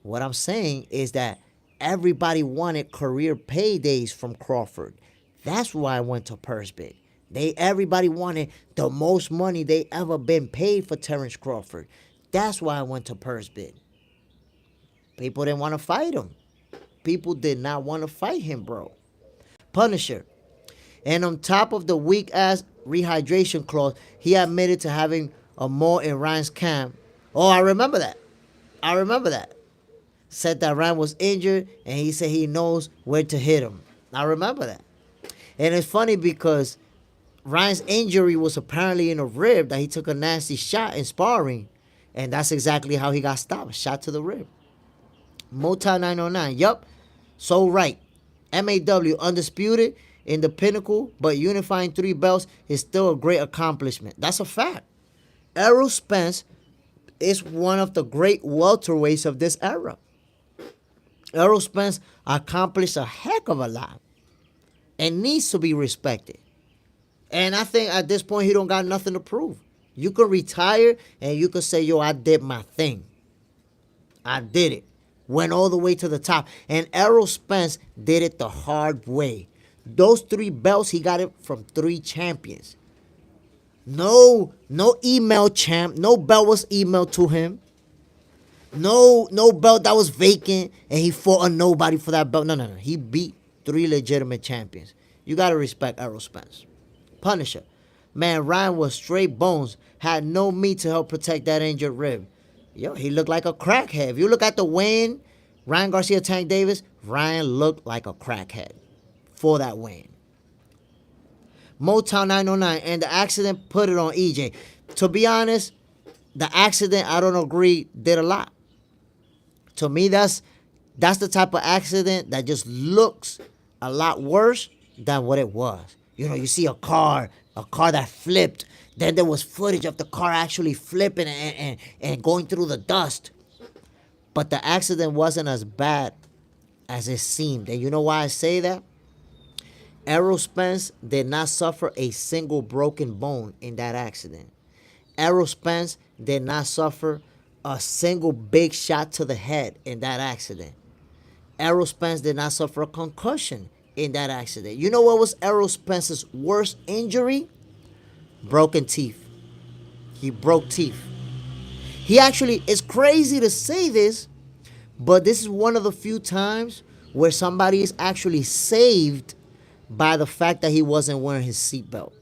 What I'm saying is that everybody wanted career paydays from Crawford. That's why I went to purse bid. Everybody wanted the most money they ever been paid for Terrence Crawford. That's why I went to purse bid. People didn't want to fight him. People did not want to fight him, bro. Punisher. And on top of the weak-ass rehydration clause, he admitted to having a mole in Ryan's camp. Oh, I remember that. Said that Ryan was injured, and he said he knows where to hit him. I remember that. And it's funny because Ryan's injury was apparently in a rib, that he took a nasty shot in sparring. And that's exactly how he got stopped. Shot to the rib. Motown 909. Yup. So right. MAW, undisputed in the pinnacle, but unifying 3 belts is still a great accomplishment. That's a fact. Errol Spence is one of the great welterweights of this era. Errol Spence accomplished a heck of a lot and needs to be respected. And I think at this point he don't got nothing to prove. You can retire and you can say, yo, I did my thing. I did it. Went all the way to the top. And Errol Spence did it the hard way. Those 3 belts, he got it from 3 champions. No email champ. No belt was emailed to him. No belt that was vacant and he fought a nobody for that belt. No. He beat 3 legitimate champions. You got to respect Errol Spence. Punisher. Man, Ryan was straight bones. Had no meat to help protect that injured rib. Yo, he looked like a crackhead. If you look at the weigh-in, Ryan Garcia, Tank Davis, Ryan looked like a crackhead for that weigh-in. Motown 909, and the accident put it on EJ. To be honest, the accident, I don't agree, did a lot. To me, that's the type of accident that just looks a lot worse than what it was. You know, you see a car that flipped. Then there was footage of the car actually flipping and going through the dust. But the accident wasn't as bad as it seemed. And you know why I say that? Errol Spence did not suffer a single broken bone in that accident. Errol Spence did not suffer a single big shot to the head in that accident. Errol Spence did not suffer a concussion in that accident. You know what was Errol Spence's worst injury? Broken teeth. He broke teeth. He actually, it's crazy to say this, but this is one of the few times where somebody is actually saved by the fact that he wasn't wearing his seatbelt.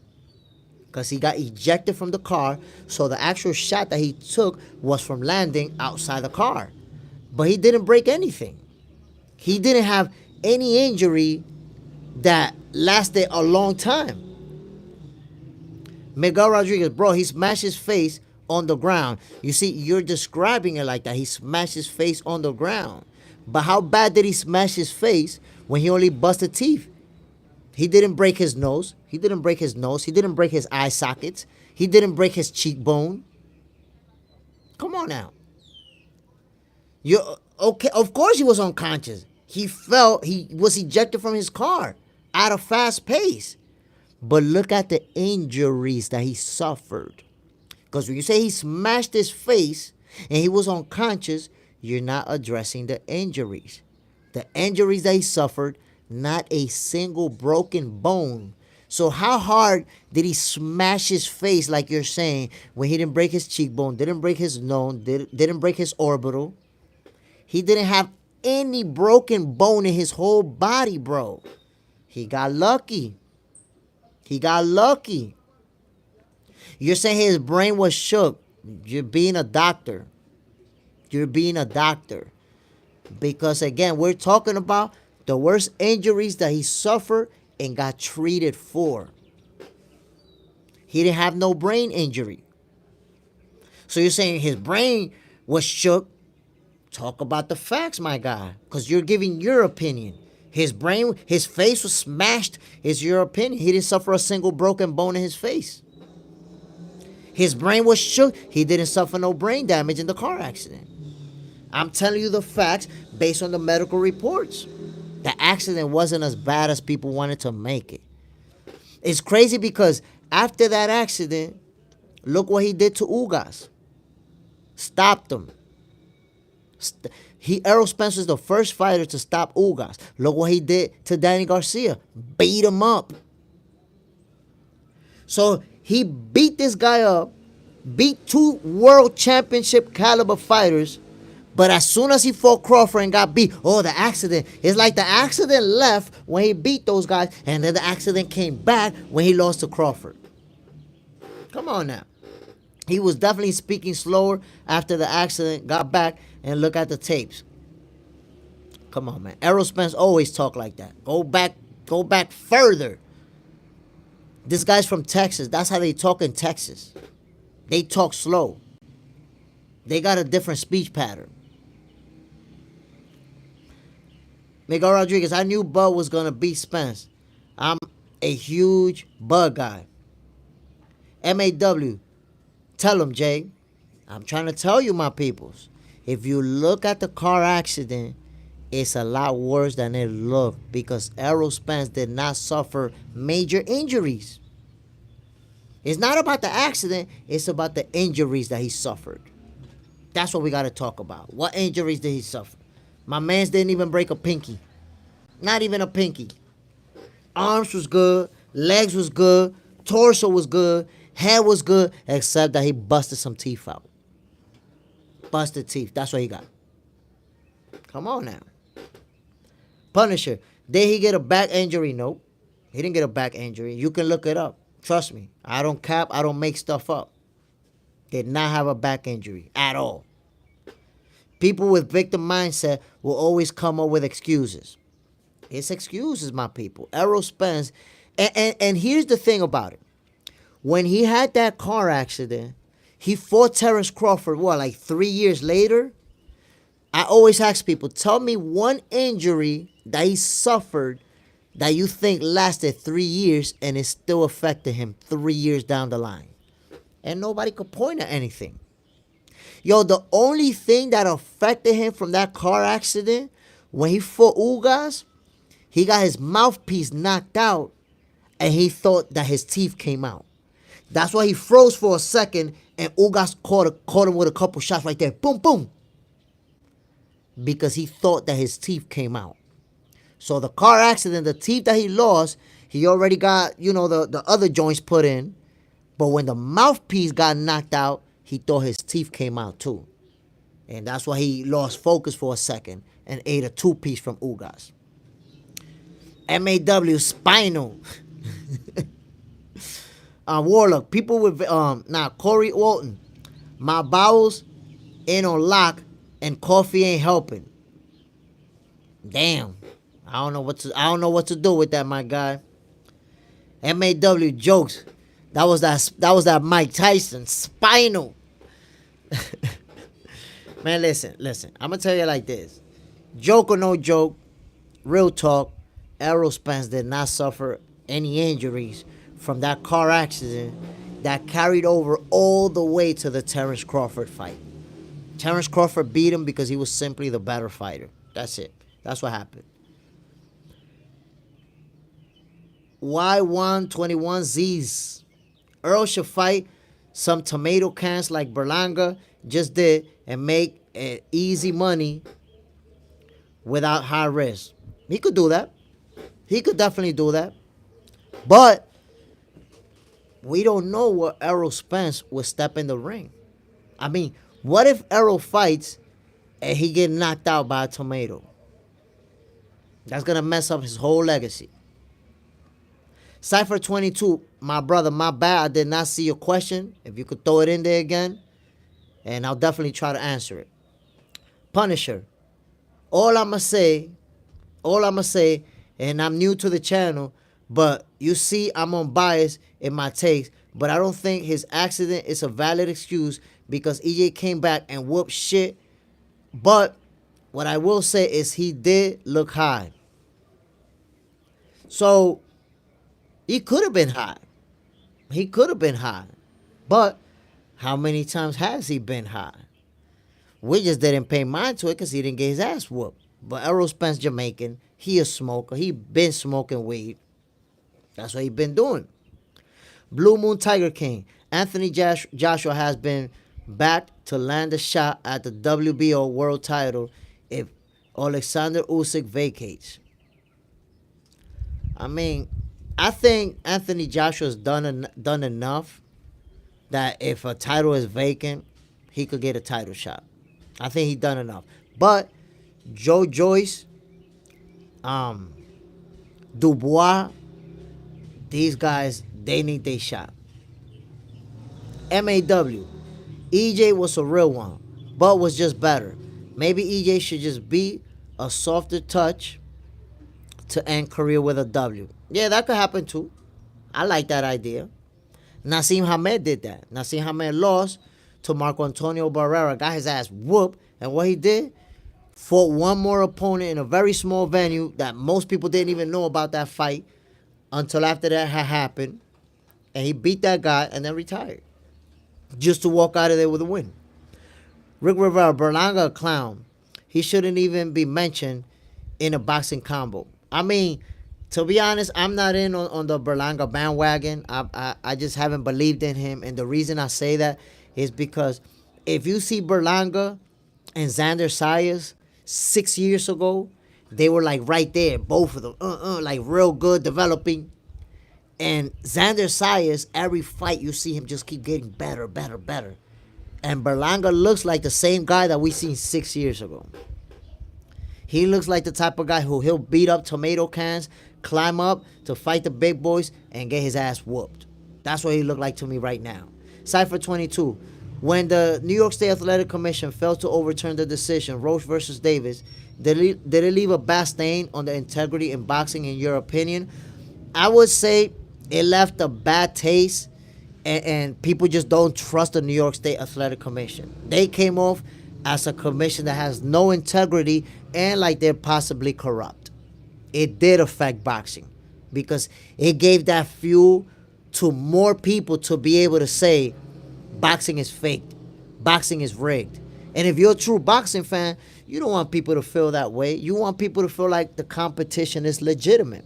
Because he got ejected from the car, so the actual shot that he took was from landing outside the car. But he didn't break anything. He didn't have any injury that lasted a long time. Miguel Rodriguez, bro, he smashed his face on the ground. You see, you're describing it like that. He smashed his face on the ground. But how bad did he smash his face when he only busted teeth? He didn't break his nose. He didn't break his nose. He didn't break his eye sockets. He didn't break his cheekbone. Come on now. You okay? Of course he was unconscious. He fell. He was ejected from his car at a fast pace. But look at the injuries that he suffered. Because when you say he smashed his face and he was unconscious, you're not addressing the injuries. The injuries that he suffered, not a single broken bone. So how hard did he smash his face, like you're saying, when he didn't break his cheekbone, didn't break his nose, didn't break his orbital? He didn't have any broken bone in his whole body, bro. He got lucky. He got lucky. You're saying his brain was shook. You're being a doctor. You're being a doctor. Because, again, we're talking about the worst injuries that he suffered and got treated for. He didn't have no brain injury. So you're saying his brain was shook. Talk about the facts, my guy. Because you're giving your opinion. His brain, his face was smashed, is your opinion. He didn't suffer a single broken bone in his face. His brain was shook. He didn't suffer no brain damage in the car accident. I'm telling you the facts based on the medical reports. The accident wasn't as bad as people wanted to make it. It's crazy because after that accident, look what he did to Ugas. Stopped him. Errol Spence was the first fighter to stop Ugas. Look what he did to Danny Garcia. Beat him up. So he beat this guy up, beat 2 world championship caliber fighters, but as soon as he fought Crawford and got beat, the accident. It's like the accident left when he beat those guys, and then the accident came back when he lost to Crawford. Come on now. He was definitely speaking slower after the accident, got back, and look at the tapes. Come on, man. Errol Spence always talk like that. Go back further. This guy's from Texas. That's how they talk in Texas. They talk slow. They got a different speech pattern. Miguel Rodriguez, I knew Bud was going to beat Spence. I'm a huge Bud guy. MAW, Tell them, Jay. I'm trying to tell you, my peoples. If you look at the car accident, it's a lot worse than it looked because Errol Spence did not suffer major injuries. It's not about the accident, it's about the injuries that he suffered. That's what we got to talk about. What injuries did he suffer? My mans didn't even break a pinky. Not even a pinky. Arms was good, legs was good, torso was good, head was good, except that he busted some teeth out. Busted teeth. That's what he got. Come on now. Punisher. Did he get a back injury? Nope. He didn't get a back injury. You can look it up. Trust me. I don't cap. I don't make stuff up. Did not have a back injury at all. People with victim mindset will always come up with excuses. It's excuses, my people. Errol Spence. And here's the thing about it. When he had that car accident, he fought Terrence Crawford, like 3 years later? I always ask people, tell me one injury that he suffered that you think lasted 3 years and it still affected him 3 years down the line. And nobody could point at anything. Yo, the only thing that affected him from that car accident, when he fought Ugas, he got his mouthpiece knocked out and he thought that his teeth came out. That's why he froze for a second and Ugas caught him with a couple shots right there. Boom, boom. Because he thought that his teeth came out. So the car accident, the teeth that he lost, he already got, the other joints put in. But when the mouthpiece got knocked out, he thought his teeth came out too. And that's why he lost focus for a second and ate a two-piece from Ugas. MAW, spinal. Warlock, people with, Corey Walton. My bowels ain't on lock and coffee ain't helping. Damn. I don't know what to do with that, my guy. MAW jokes. That was that Mike Tyson spinal. Man, listen. I'm gonna tell you like this. Joke or no joke, real talk, Errol Spence did not suffer any injuries from that car accident that carried over all the way to the Terrence Crawford fight. Terrence Crawford beat him because he was simply the better fighter. That's it. That's what happened. Y121Zs. Earl should fight some tomato cans like Berlanga just did and make easy money without high risk. He could do that. He could definitely do that. But we don't know what Errol Spence would step in the ring. I mean, what if Errol fights and he get knocked out by a tomato? That's going to mess up his whole legacy. Cypher 22, my brother, my bad. I did not see your question. If you could throw it in there again, and I'll definitely try to answer it. Punisher, all I'ma say, and I'm new to the channel, but you see I'm unbiased in my takes, but I don't think his accident is a valid excuse because EJ came back and whooped shit. But what I will say is he did look high. So he could have been high. But how many times has he been high? We just didn't pay mind to it because he didn't get his ass whooped. But Errol Spence, Jamaican, he a smoker. He been smoking weed. That's what he been doing. Blue Moon Tiger King. Anthony Joshua has been back to land a shot at the WBO world title if Alexander Usyk vacates. I mean, I think Anthony Joshua's done enough that if a title is vacant, he could get a title shot. I think he's done enough. But Joe Joyce, Dubois, these guys, they need their shot. MAW, EJ was a real one, but was just better. Maybe EJ should just be a softer touch to end career with a W. Yeah, that could happen too. I like that idea. Naseem Hamed did that. Naseem Hamed lost to Marco Antonio Barrera, got his ass whooped, and what he did, fought one more opponent in a very small venue that most people didn't even know about that fight until after that had happened, and he beat that guy and then retired. just to walk out of there with a win. Rick Rivera, Berlanga, a clown. He shouldn't even be mentioned in a boxing combo. I mean, to be honest, I'm not in on the Berlanga bandwagon. I just haven't believed in him. And the reason I say that is because if you see Berlanga and Xander Sayas 6 years ago, they were like right there, both of them, like real good, developing. And Xander Sayas, every fight you see him just keep getting better, better, better. And Berlanga looks like the same guy that we seen 6 years ago. He looks like the type of guy who he'll beat up tomato cans, climb up to fight the big boys, and get his ass whooped. That's what he looked like to me right now. Cypher 22. When the New York State Athletic Commission failed to overturn the decision, Roach versus Davis, did it leave a bad stain on the integrity in boxing, in your opinion? I would say it left a bad taste, and people just don't trust the New York State Athletic Commission. They came off as a commission that has no integrity and like they're possibly corrupt. It did affect boxing because it gave that fuel to more people to be able to say boxing is faked, boxing is rigged. And if you're a true boxing fan, you don't want people to feel that way. You want people to feel like the competition is legitimate.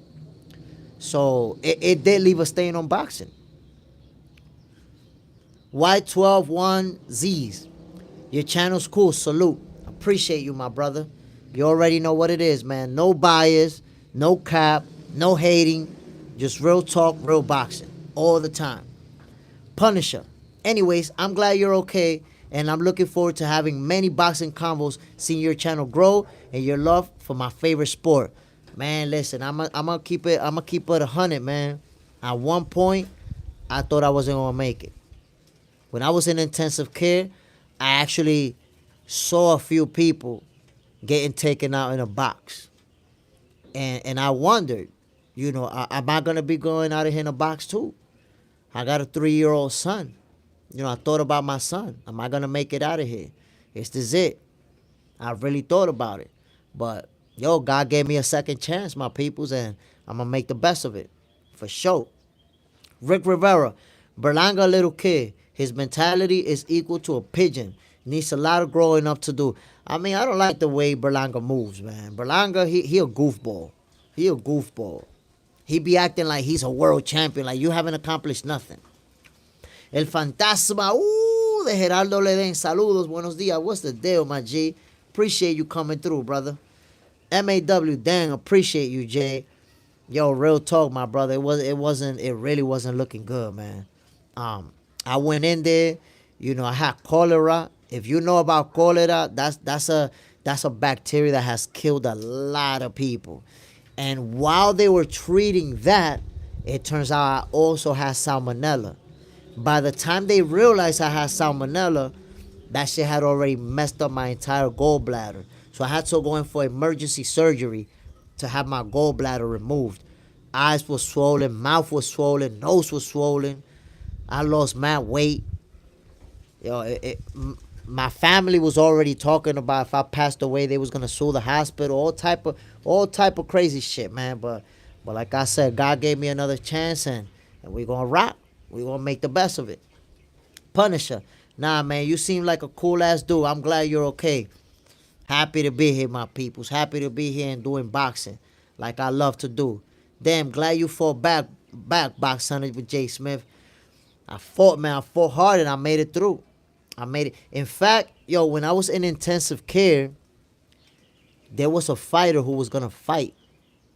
So it did leave a stain on boxing. Y121Zs. Your channel's cool. Salute. Appreciate you, my brother. You already know what it is, man. No bias, no cap, no hating. Just real talk, real boxing. All the time. Punisher. Anyways, I'm glad you're okay. And I'm looking forward to having many boxing combos, seeing your channel grow, and your love for my favorite sport. Man, listen, I'm gonna keep it 100, man. At one point, I thought I wasn't gonna make it. When I was in intensive care, I actually saw a few people getting taken out in a box. And I wondered, am I gonna be going out of here in a box too? I got a 3-year-old son. I thought about my son. Am I gonna make it out of here? Is this it? I really thought about it. But God gave me a second chance, my peoples, and I'm gonna make the best of it. For sure. Rick Rivera, Berlanga, a little kid. His mentality is equal to a pigeon. Needs a lot of growing up to do. I mean, I don't like the way Berlanga moves, man. Berlanga, he a goofball. He a goofball. He be acting like he's a world champion, like you haven't accomplished nothing. El Fantasma, de Gerardo Leden. Saludos, buenos dias. What's the deal, my G? Appreciate you coming through, brother. MAW, dang, appreciate you, Jay. Yo, real talk, my brother. It really wasn't looking good, man. I went in there, I had cholera. If you know about cholera, that's a bacteria that has killed a lot of people. And while they were treating that, it turns out I also had salmonella. By the time they realized I had salmonella, that shit had already messed up my entire gallbladder. So I had to go in for emergency surgery to have my gallbladder removed. Eyes were swollen, mouth was swollen, nose was swollen. I lost mad weight. My family was already talking about if I passed away, they was gonna sue the hospital, all type of crazy shit, man. But like I said, God gave me another chance, and we gonna rock. We gonna make the best of it. Punisher, nah, man, you seem like a cool ass dude. I'm glad you're okay. Happy to be here, my peoples. Happy to be here and doing boxing like I love to do. Damn, glad you fought back, Box Hunter with Jay Smith. I fought hard, and I made it through. I made it. In fact, when I was in intensive care, there was a fighter who was gonna fight,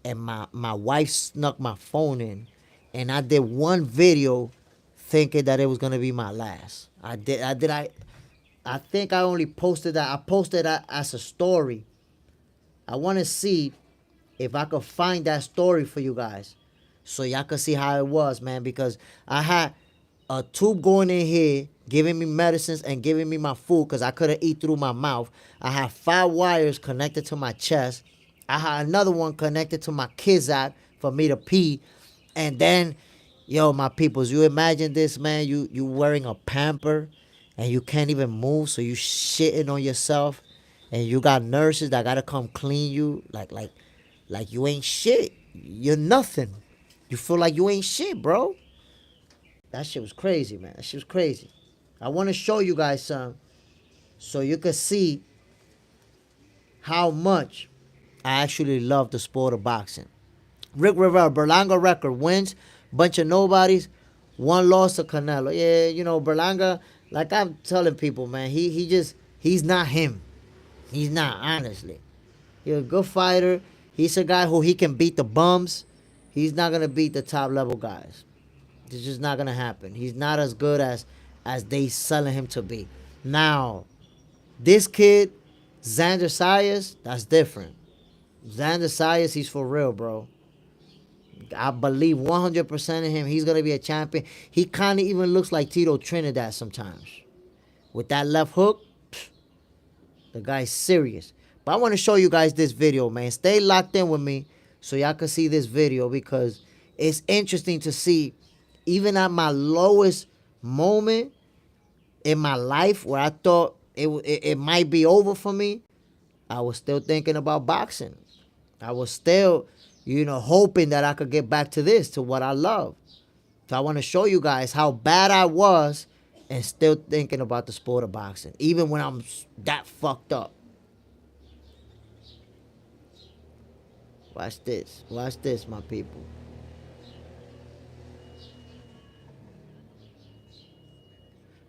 and my wife snuck my phone in, and I did one video thinking that it was gonna be my last. I think I only posted that. I posted that as a story. I want to see if I could find that story for you guys, so y'all could see how it was, man. Because I had a tube going in here, giving me medicines and giving me my food because I couldn't eat through my mouth. I had 5 wires connected to my chest. I had another one connected to my kizak for me to pee. And then, my peoples, you imagine this, man. You wearing a pamper and you can't even move, so you shitting on yourself, and you got nurses that gotta come clean you like you ain't shit. You're nothing. You feel like you ain't shit, bro. That shit was crazy, man. That shit was crazy. I want to show you guys some so you can see how much I actually love the sport of boxing. Rick Rivera, Berlanga record, wins, bunch of nobodies, one loss to Canelo. Yeah, you know, Berlanga, like I'm telling people, man, he's not him. He's not, honestly. He's a good fighter. He's a guy who he can beat the bums. He's not gonna beat the top level guys. It's just not gonna happen. He's not as good as they selling him to be. Now, this kid, Xander Sayas, that's different. Xander Sayas, he's for real, bro. I believe 100% in him. He's going to be a champion. He kind of even looks like Tito Trinidad sometimes. With that left hook, the guy's serious. But I want to show you guys this video, man. Stay locked in with me so y'all can see this video because it's interesting to see, even at my lowest moment in my life where I thought it might be over for me, I was still thinking about boxing. I was still, hoping that I could get back to this, to what I love. So I want to show you guys how bad I was and still thinking about the sport of boxing, even when I'm that fucked up. Watch this. Watch this, my people.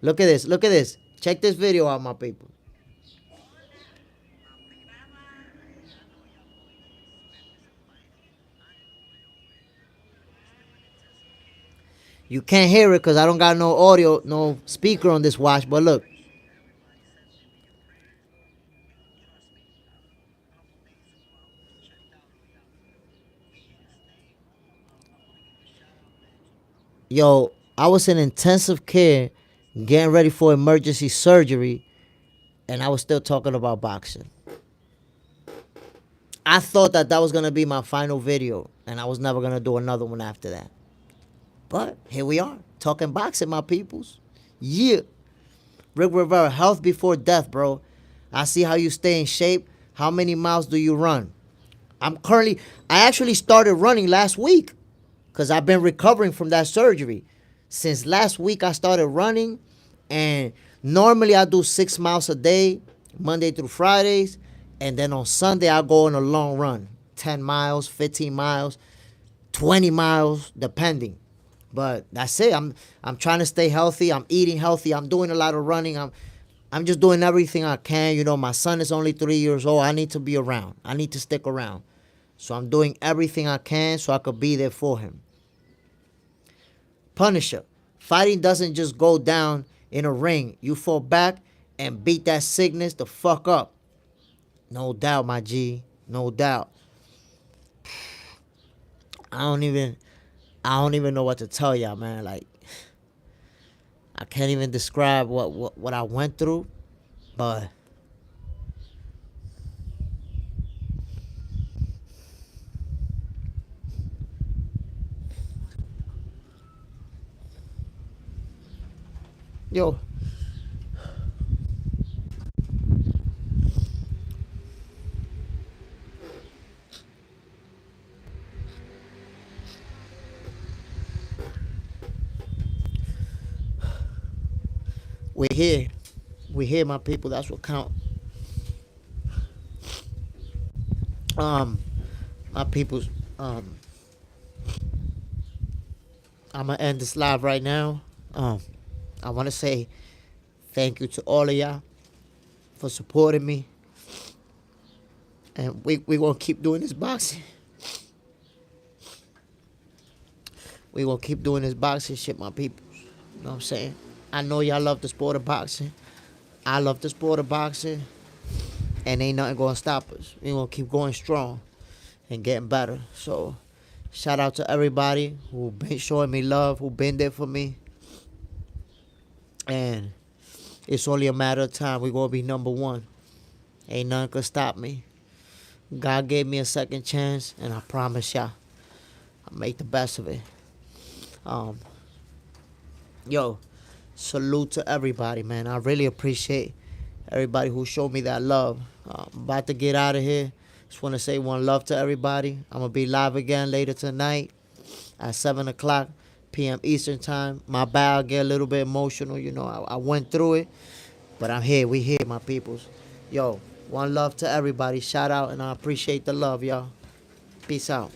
Look at this. Look at this. Check this video out, my people. You can't hear it because I don't got no audio, no speaker on this watch, but look. Yo, I was in intensive care getting ready for emergency surgery, and I was still talking about boxing. I thought that was going to be my final video, and I was never going to do another one after that. But here we are, talking boxing, my peoples. Yeah. Rick Rivera, health before death, bro. I see how you stay in shape. How many miles do you run? I actually started running last week because I've been recovering from that surgery. Since last week, I started running, and normally I do 6 miles a day, Monday through Fridays, and then on Sunday, I go on a long run, 10 miles, 15 miles, 20 miles, depending. But that's it. I'm trying to stay healthy. I'm eating healthy. I'm doing a lot of running. I'm just doing everything I can. My son is only 3 years old. I need to be around. I need to stick around. So I'm doing everything I can so I could be there for him. Punisher. Fighting doesn't just go down in a ring. You fall back and beat that sickness the fuck up. No doubt, my G. No doubt. I don't even know what to tell y'all, man. Like, I can't even describe what I went through, but yo, we're here. We're here, my people. That's what count. My peoples, I'm gonna end this live right now. I want to say thank you to all of y'all for supporting me, and we gonna keep doing this boxing. We gonna keep doing this boxing shit, my people. You know what I'm saying? I know y'all love the sport of boxing. I love the sport of boxing, and ain't nothing gonna stop us. We gonna keep going strong and getting better. So, shout out to everybody who been showing me love, who been there for me. And it's only a matter of time. We're going to be number one. Ain't nothing could stop me. God gave me a second chance, and I promise y'all, I'll make the best of it. Yo, salute to everybody, man. I really appreciate everybody who showed me that love. I'm about to get out of here. Just want to say one love to everybody. I'm going to be live again later tonight at 7 o'clock. p.m. Eastern time. My bad, I get a little bit emotional. You know, I went through it, but I'm here. We here, my peoples. Yo, one love to everybody. Shout out, and I appreciate the love, y'all. Peace out.